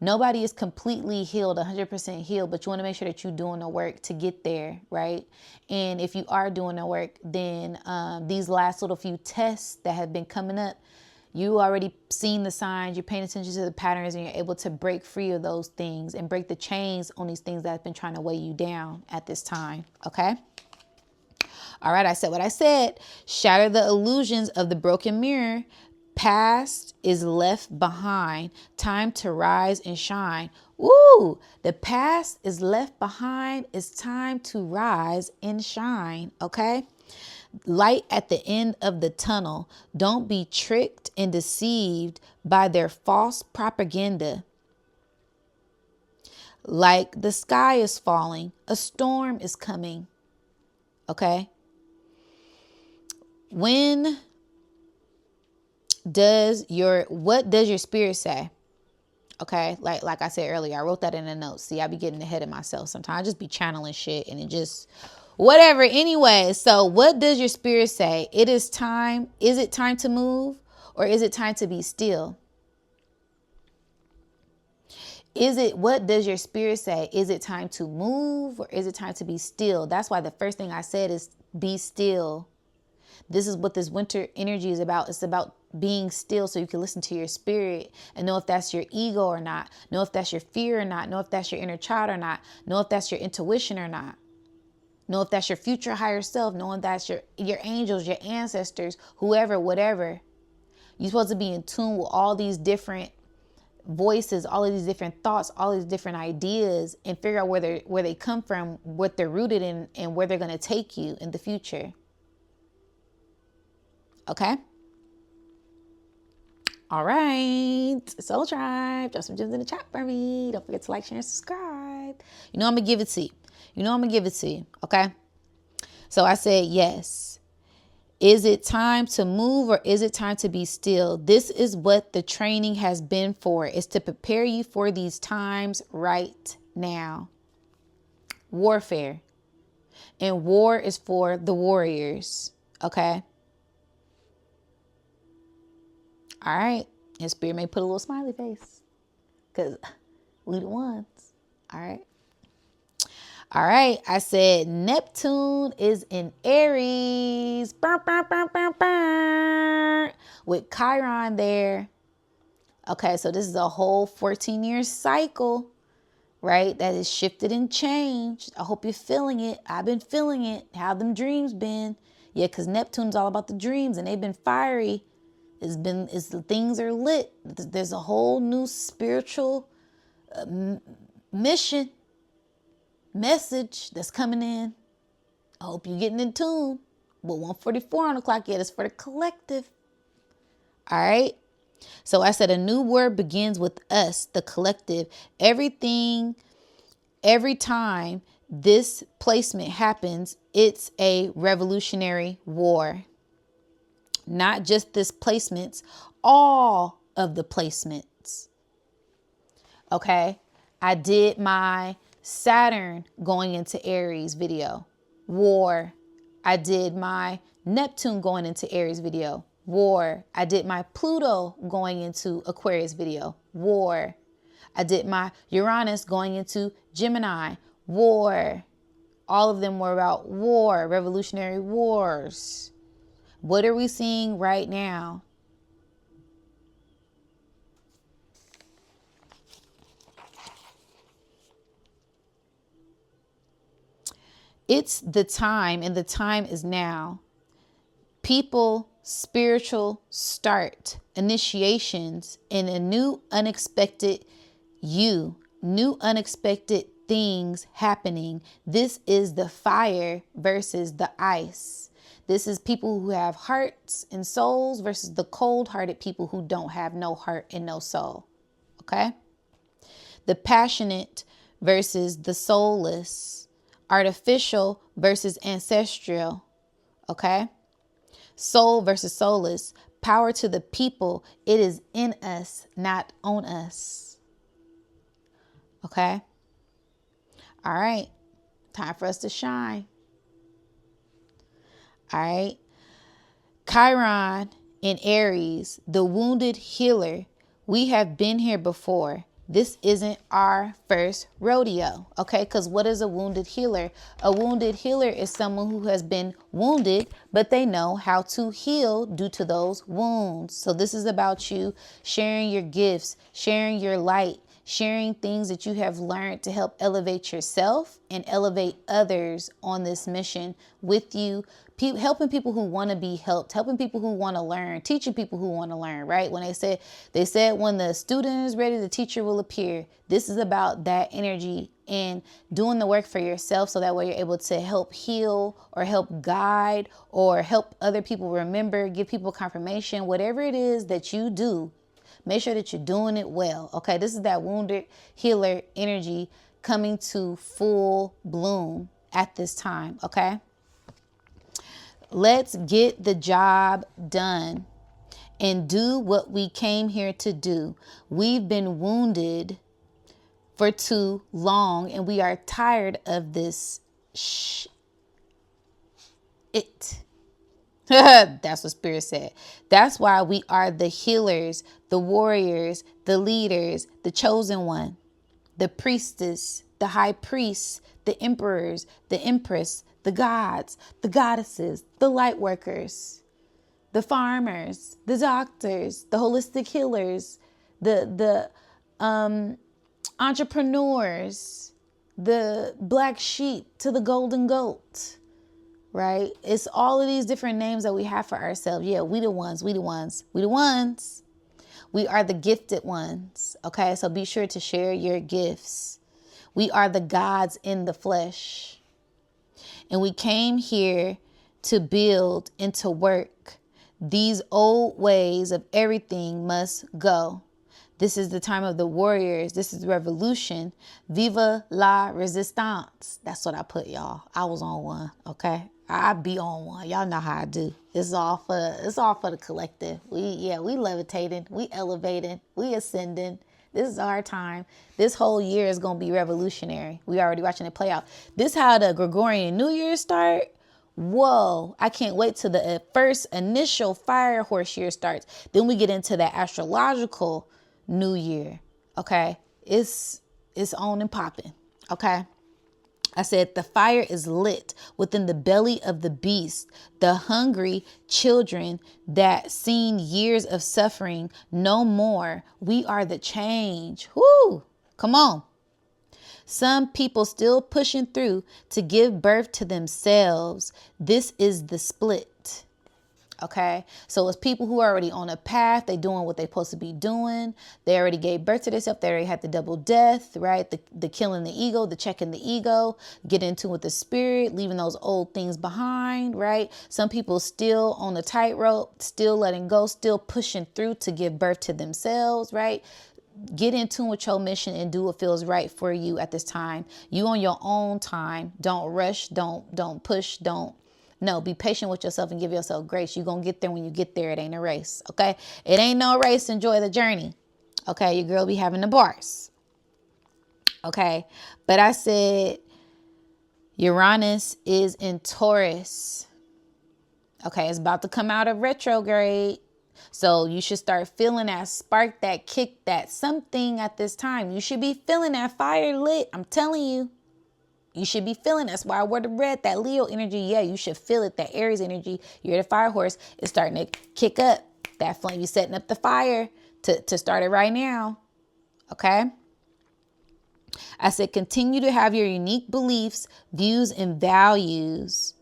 Nobody is completely healed, 100% healed, but you want to make sure that you're doing the work to get there, right? And if you are doing the work, then these last little few tests that have been coming up, you already seen the signs, you're paying attention to the patterns, and you're able to break free of those things and break the chains on these things that have been trying to weigh you down at this time. Okay. All right. I said what I said. Shatter the illusions of the broken mirror. Past is left behind. Time to rise and shine. Ooh, the past is left behind. It's time to rise and shine. Okay. Light at the end of the tunnel. Don't be tricked and deceived by their false propaganda. Like the sky is falling, a storm is coming. Okay. What does your spirit say? Okay. Like I said earlier, I wrote that in the notes. See, I be getting ahead of myself. Sometimes I just be channeling shit and it just whatever. Anyway, so what does your spirit say? It is time. Is it time to move, or is it time to be still? What does your spirit say? Is it time to move, or is it time to be still? That's why the first thing I said is be still. This is what this winter energy is about. It's about being still so you can listen to your spirit and know if that's your ego or not, know if that's your fear or not, know if that's your inner child or not, know if that's your intuition or not, know if that's your future higher self, knowing that's your angels, your ancestors, whoever, whatever. You're supposed to be in tune with all these different voices, all of these different thoughts, all these different ideas, and figure out where they come from, what they're rooted in, and where they're going to take you in the future. Okay? All right. Soul Tribe, drop some gems in the chat for me. Don't forget to like, share, and subscribe. You know I'm going to give it to you. Okay? So I said yes. Is it time to move or is it time to be still? This is what the training has been for. It's to prepare you for these times right now. Warfare. And war is for the warriors. Okay? All right. And Spirit may put a little smiley face. Because we the ones. All right. All right. I said Neptune is in Aries. With Chiron there. Okay. So this is a whole 14-year cycle, right? That is shifted and changed. I hope you're feeling it. I've been feeling it. How them dreams been? Yeah, because Neptune's all about the dreams and they've been fiery. Things are lit. There's a whole new spiritual mission, message that's coming in. I hope you're getting in tune. But 1:44 on the clock yet. It's for the collective. All right. So I said a new word begins with us, the collective. Every time this placement happens, it's a revolutionary war. Not just this placements, all of the placements. Okay. I did my Saturn going into Aries video, war. I did my Neptune going into Aries video, war. I did my Pluto going into Aquarius video, war. I did my Uranus going into Gemini, war. All of them were about war, revolutionary wars. What are we seeing right now? It's the time, and the time is now. People, spiritual start, initiations, and a new unexpected new unexpected things happening. This is the fire versus the ice. This is people who have hearts and souls versus the cold-hearted people who don't have no heart and no soul. Okay? The passionate versus the soulless. Artificial versus ancestral. Okay? Soul versus soulless. Power to the people. It is in us, not on us. Okay? All right. Time for us to shine. All right. Chiron in Aries, the wounded healer. We have been here before. This isn't our first rodeo. Okay. Because what is a wounded healer? A wounded healer is someone who has been wounded, but they know how to heal due to those wounds. So this is about you sharing your gifts, sharing your light, sharing things that you have learned to help elevate yourself and elevate others on this mission with you. Helping people who want to be helped, helping people who want to learn, teaching people who want to learn, right? When they said when the student is ready, the teacher will appear. This is about that energy and doing the work for yourself so that way you're able to help heal or help guide or help other people remember, give people confirmation, whatever it is that you do. Make sure that you're doing it well. Okay, this is that wounded healer energy coming to full bloom at this time. Okay, let's get the job done and do what we came here to do. We've been wounded for too long and we are tired of this That's what Spirit said. That's why we are the healers, the warriors, the leaders, the chosen one, the priestess, the high priest, the emperors, the empress, the gods, the goddesses, the light workers. the farmers, the doctors, the holistic healers, the entrepreneurs, the black sheep to the golden goat, right? It's all of these different names that we have for ourselves. Yeah, we the ones, we the ones, we the ones. We are the gifted ones, okay? So be sure to share your gifts. We are the gods in the flesh. And we came here to build and to work. These old ways of everything must go. This is the time of the warriors. This is the revolution. Viva la resistance. That's what I put, y'all. I was on one, okay? I be on one. Y'all know how I do. It's all for the collective. We levitating, we elevating, we ascending. This is our time. This whole year is gonna be revolutionary. We already watching it play out. This how the Gregorian New Year start. Whoa, I can't wait till the first initial fire horse year starts. Then we get into that astrological New Year. Okay, it's on and popping. Okay. I said, the fire is lit within the belly of the beast, the hungry children that seen years of suffering no more. We are the change. Whoo, come on. Some people still pushing through to give birth to themselves. This is the split. Okay, so it's people who are already on a path. They doing what they're supposed to be doing. They already gave birth to themselves. They already had the double death, right? The killing the ego, the checking the ego, get into with the spirit, leaving those old things behind, right? Some people still on the tightrope, still letting go, still pushing through to give birth to themselves, right? Get in tune with your mission and do what feels right for you at this time. You on your own time. Don't rush. Don't push. No, be patient with yourself and give yourself grace. You're going to get there when you get there. It ain't a race, okay? It ain't no race. Enjoy the journey, okay? Your girl be having the bars, okay? But I said Uranus is in Taurus, okay? It's about to come out of retrograde. So you should start feeling that spark, that kick, that something at this time. You should be feeling that fire lit. I'm telling you. You should be feeling. That's why I wore the red, that Leo energy. Yeah, you should feel it. That Aries energy. You're the fire horse. It's starting to kick up. That flame. You're setting up the fire to start it right now. Okay. I said, continue to have your unique beliefs, views, and values.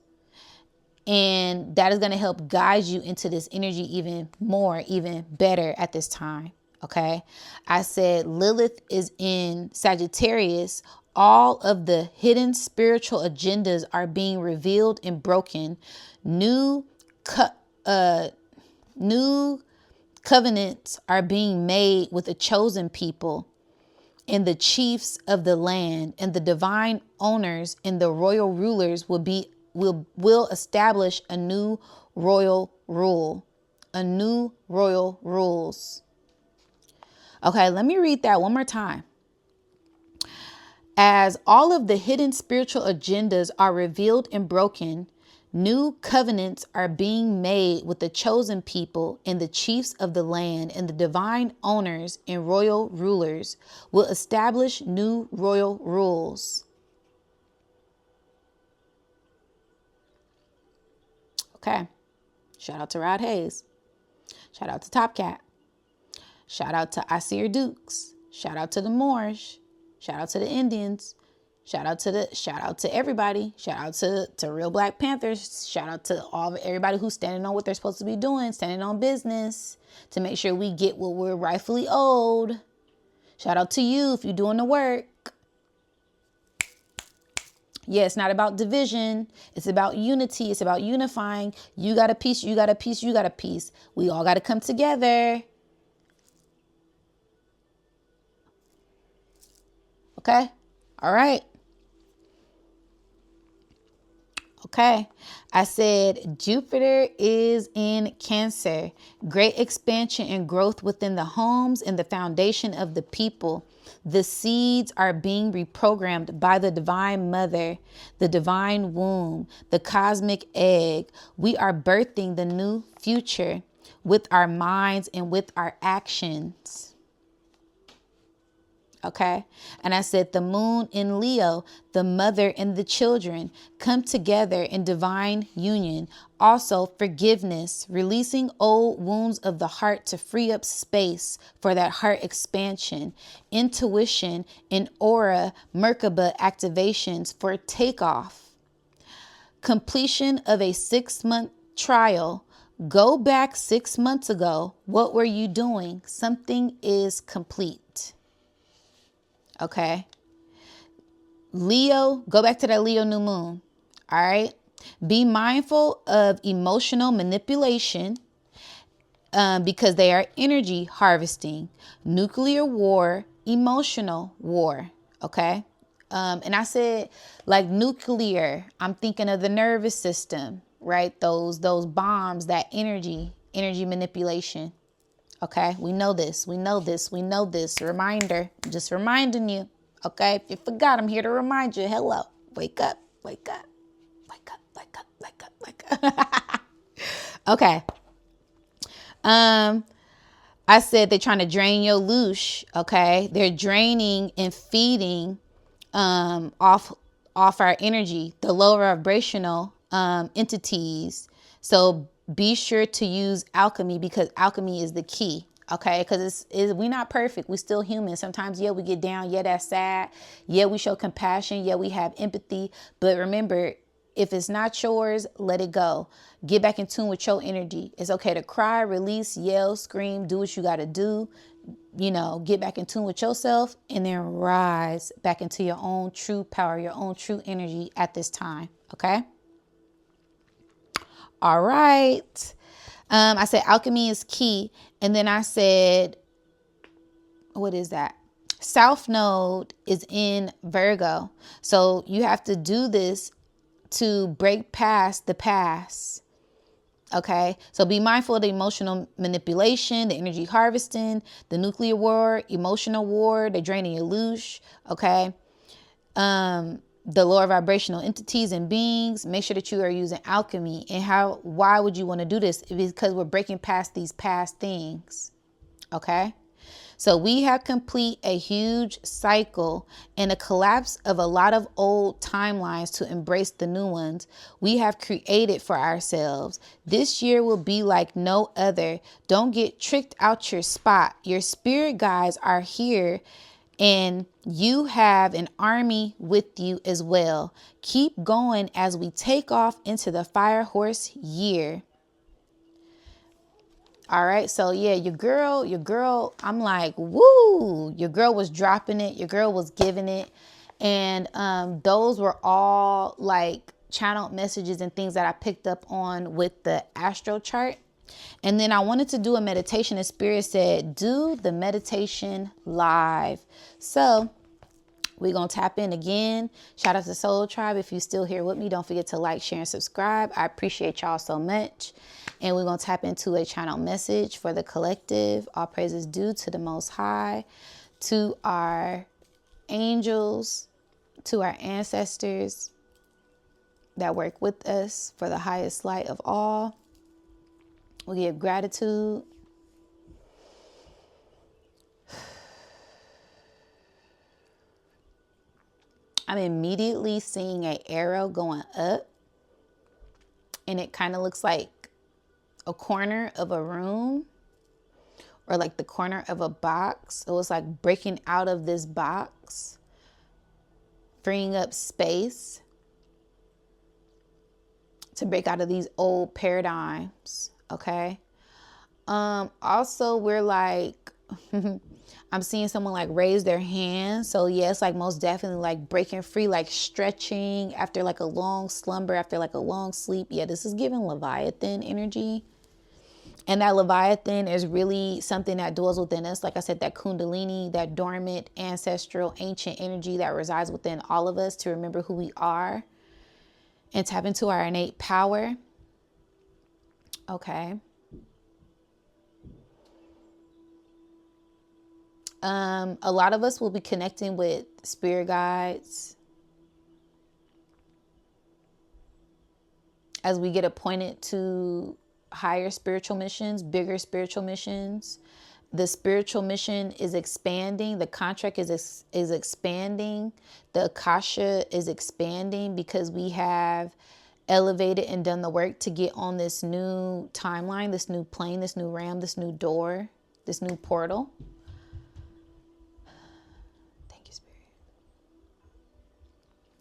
And that is going to help guide you into this energy even more, even better at this time. Okay. I said Lilith is in Sagittarius. All of the hidden spiritual agendas are being revealed and broken. New covenants are being made with the chosen people and the chiefs of the land, and the divine owners and the royal rulers will establish a new royal rule. A new royal rules. Okay, let me read that one more time. As all of the hidden spiritual agendas are revealed and broken, new covenants are being made with the chosen people and the chiefs of the land, and the divine owners and royal rulers will establish new royal rules. Okay. Shout out to Rod Hayes. Shout out to Top Cat. Shout out to Asir Dukes. Shout out to the Moorish. Shout out to the Indians. Shout out to everybody. Shout out to Real Black Panthers. Shout out to everybody who's standing on what they're supposed to be doing, standing on business to make sure we get what we're rightfully owed. Shout out to you if you're doing the work. Yeah, it's not about division. It's about unity. It's about unifying. You got a piece, you got a piece, you got a piece. We all got to come together. Okay? All right. Okay. I said Jupiter is in Cancer. Great expansion and growth within the homes and the foundation of the people. The seeds are being reprogrammed by the divine mother, the divine womb, the cosmic egg. We are birthing the new future with our minds and with our actions. Okay. And I said, the moon in Leo, the mother and the children come together in divine union. Also, forgiveness, releasing old wounds of the heart to free up space for that heart expansion, intuition, and aura Merkaba activations for takeoff. Completion of a 6-month trial. Go back 6 months ago. What were you doing? Something is complete. Okay. Leo, go back to that Leo new moon. All right. Be mindful of emotional manipulation because they are energy harvesting, nuclear war, emotional war. Okay. And I said like nuclear, I'm thinking of the nervous system, right? Those bombs, that energy manipulation. Okay, we know this. Reminder, just reminding you. Okay, if you forgot, I'm here to remind you. Hello, wake up, wake up, wake up, wake up, wake up, wake up. Okay. I said they're trying to drain your loosh. Okay, they're draining and feeding off our energy, the lower vibrational entities. So be sure to use alchemy because alchemy is the key. Okay, because we're not perfect. We're still human. Sometimes, yeah, we get down. Yeah, that's sad. Yeah, we show compassion. Yeah, we have empathy. But remember, if it's not yours, let it go. Get back in tune with your energy. It's okay to cry, release, yell, scream, do what you got to do. You know, get back in tune with yourself and then rise back into your own true power, your own true energy at this time. Okay. All right. I said alchemy is key. And then I said, what is that? South Node is in Virgo. So you have to do this to break past the past. Okay, so be mindful of the emotional manipulation, the energy harvesting, the nuclear war, emotional war, the draining your loosh. Okay, the lower vibrational entities and beings. Make sure that you are using alchemy. And why would you want to do this? Because we're breaking past these past things. Okay. So we have complete a huge cycle and a collapse of a lot of old timelines to embrace the new ones we have created for ourselves. This year will be like no other. Don't get tricked out your spot. Your spirit guides are here and you have an army with you as well. Keep going as we take off into the fire horse year. All right. So yeah, your girl, I'm like, woo, your girl was dropping it. Your girl was giving it. And those were all like channeled messages and things that I picked up on with the astro chart. And then I wanted to do a meditation and Spirit said, do the meditation live. So we're going to tap in again. Shout out to Soul Tribe. If you're still here with me, don't forget to like, share, and subscribe. I appreciate y'all so much. And we're going to tap into a channel message for the collective. All praises due to the Most High, to our angels, to our ancestors that work with us for the highest light of all. We give gratitude. I'm immediately seeing an arrow going up, and it kind of looks like a corner of a room or like the corner of a box. So it's like breaking out of this box, freeing up space to break out of these old paradigms. Okay. Also, we're like, I'm seeing someone like raise their hand. So yeah, it's like most definitely like breaking free, like stretching after like a long slumber, after like a long sleep. Yeah, this is giving Leviathan energy. And that Leviathan is really something that dwells within us. Like I said, that Kundalini, that dormant, ancestral, ancient energy that resides within all of us to remember who we are and tap into our innate power. Okay. A lot of us will be connecting with spirit guides as we get appointed to higher spiritual missions, bigger spiritual missions. The spiritual mission is expanding. The contract is expanding. The Akasha is expanding because we have elevated and done the work to get on this new timeline, this new plane, this new realm, this new door, this new portal. Thank you, Spirit.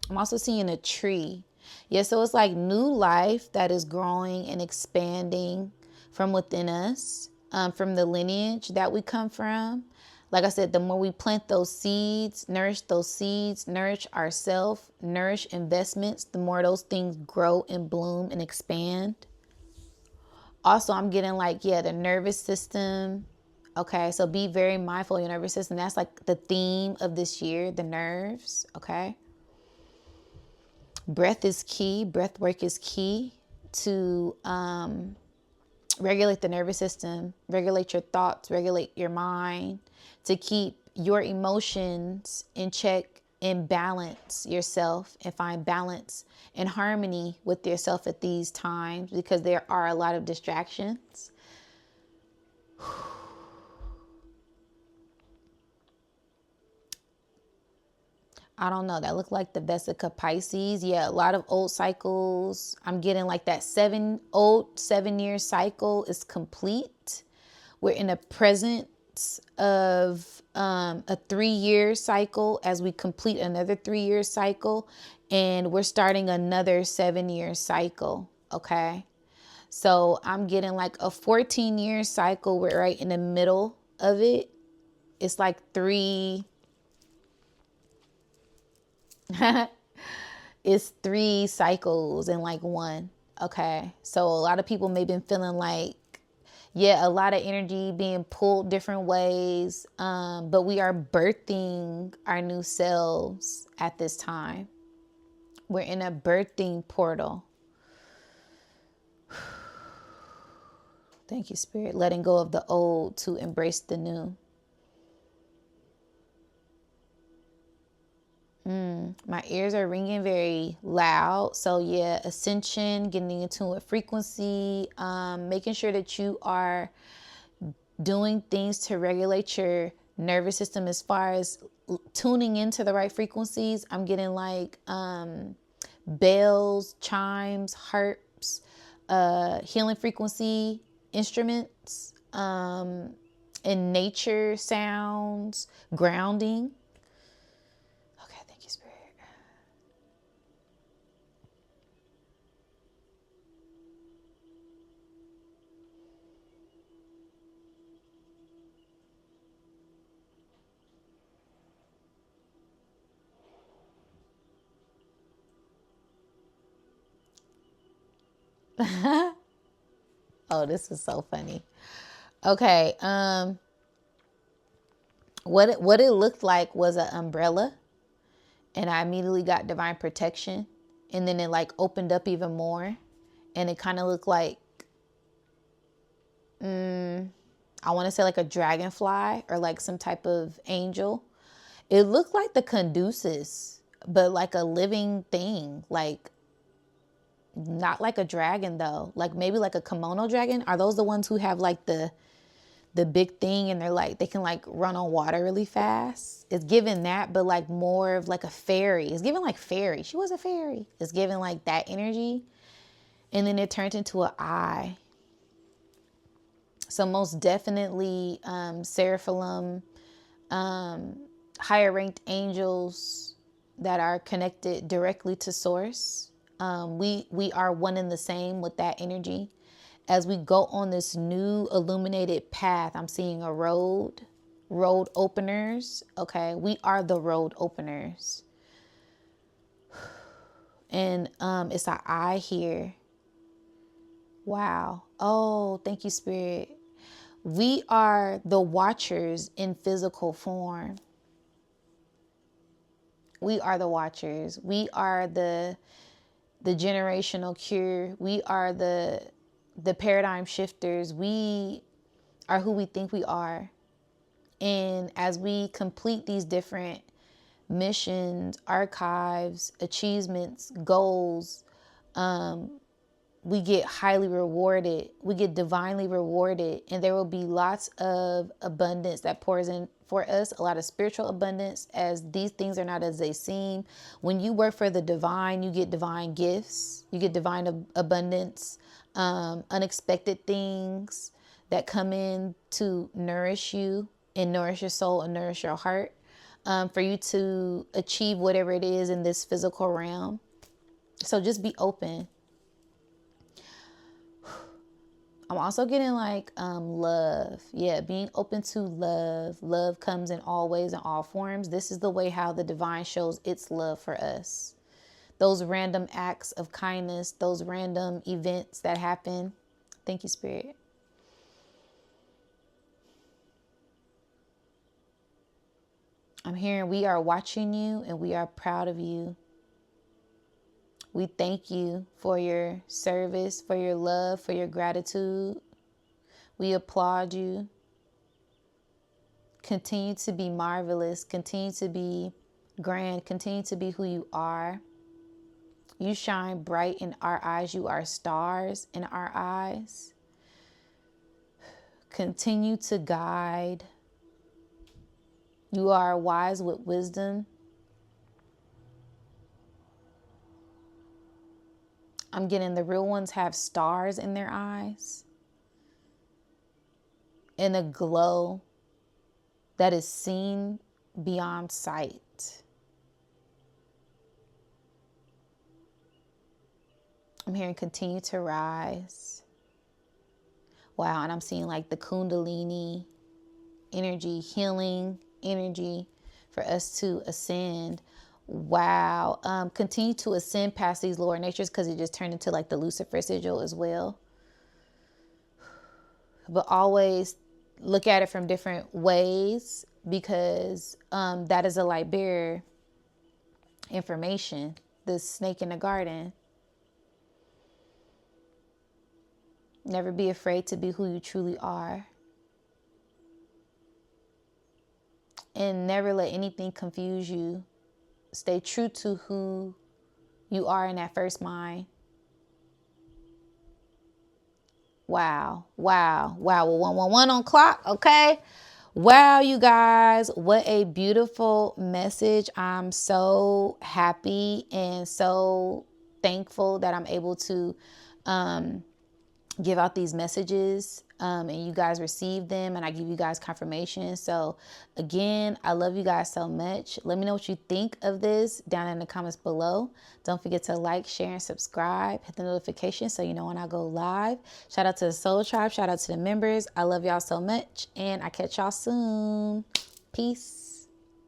I'm also seeing a tree. Yeah, so it's like new life that is growing and expanding from within us, from the lineage that we come from. Like I said, the more we plant those seeds, nourish ourselves, nourish investments, the more those things grow and bloom and expand. Also, I'm getting like, yeah, the nervous system. Okay, so be very mindful of your nervous system. That's like the theme of this year, the nerves. Okay. Breath is key. Breath work is key to regulate the nervous system, regulate your thoughts, regulate your mind, to keep your emotions in check and balance yourself and find balance and harmony with yourself at these times, because there are a lot of distractions. I don't know. That looked like the Vesica Pisces. Yeah, a lot of old cycles. I'm getting like that 7-year cycle is complete. We're in a presence of a 3-year cycle as we complete another 3-year cycle. And we're starting another 7-year cycle. Okay. So I'm getting like a 14-year cycle. We're right in the middle of it. It's like it's 3 cycles in like one. Okay. So a lot of people may have been feeling like, yeah, a lot of energy being pulled different ways. But we are birthing our new selves at this time. We're in a birthing portal. Thank you, Spirit. Letting go of the old to embrace the new. My ears are ringing very loud. So yeah, ascension, getting into a frequency, making sure that you are doing things to regulate your nervous system as far as tuning into the right frequencies. I'm getting like bells, chimes, harps, healing frequency instruments, and nature sounds, grounding. Okay, thank you, Spirit. Oh, this is so funny. Okay, what it looked like was an umbrella, and I immediately got divine protection, and then it like opened up even more, and it kind of looked like I want to say like a dragonfly or like some type of angel. It looked like the Caduceus, but like a living thing, like not like a dragon though, like maybe like a kimono dragon. Are those the ones who have like the big thing and they're like they can like run on water really fast? It's giving that, but like more of like a fairy. It's giving like fairy. She was a fairy. It's giving like that energy, and then it turned into an eye. So most definitely seraphim, higher ranked angels that are connected directly to source. We are one and the same with that energy. As we go on this new illuminated path, I'm seeing a road openers. Okay, we are the road openers. And it's an eye here. Wow. Oh, thank you, Spirit. We are the watchers in physical form. We are the watchers. We are the generational cure. We are the paradigm shifters. We are who we think we are. And as we complete these different missions, archives, achievements, goals, we get highly rewarded. We get divinely rewarded. And there will be lots of abundance that pours in for us, a lot of spiritual abundance, as these things are not as they seem. When you work for the divine, you get divine gifts. You get divine abundance, unexpected things that come in to nourish you and nourish your soul and nourish your heart, for you to achieve whatever it is in this physical realm. So just be open. I'm also getting like love. Yeah, being open to love. Love comes in all ways and all forms. This is the way how the divine shows its love for us. Those random acts of kindness, those random events that happen. Thank you, Spirit. I'm hearing we are watching you and we are proud of you. We thank you for your service, for your love, for your gratitude. We applaud you. Continue to be marvelous. Continue to be grand. Continue to be who you are. You shine bright in our eyes. You are stars in our eyes. Continue to guide. You are wise with wisdom. I'm getting the real ones have stars in their eyes and a glow that is seen beyond sight. I'm hearing continue to rise. Wow, and I'm seeing like the Kundalini energy, healing energy for us to ascend. Wow. Continue to ascend past these lower natures, because it just turned into like the Lucifer sigil as well. But always look at it from different ways, because that is a light bearer information. The snake in the garden. Never be afraid to be who you truly are. And never let anything confuse you. Stay true to who you are in that first mind. Wow. Well, 111 on clock, okay? Wow, you guys, what a beautiful message. I'm so happy and so thankful that I'm able to give out these messages, and you guys receive them, and I give you guys confirmation. So again, I love you guys so much. Let me know what you think of this down in the comments below. Don't forget to like, share, and subscribe. Hit the notification so you know when I go live. Shout out to the Soul Tribe. Shout out to the members. I love y'all so much, and I catch y'all soon. Peace.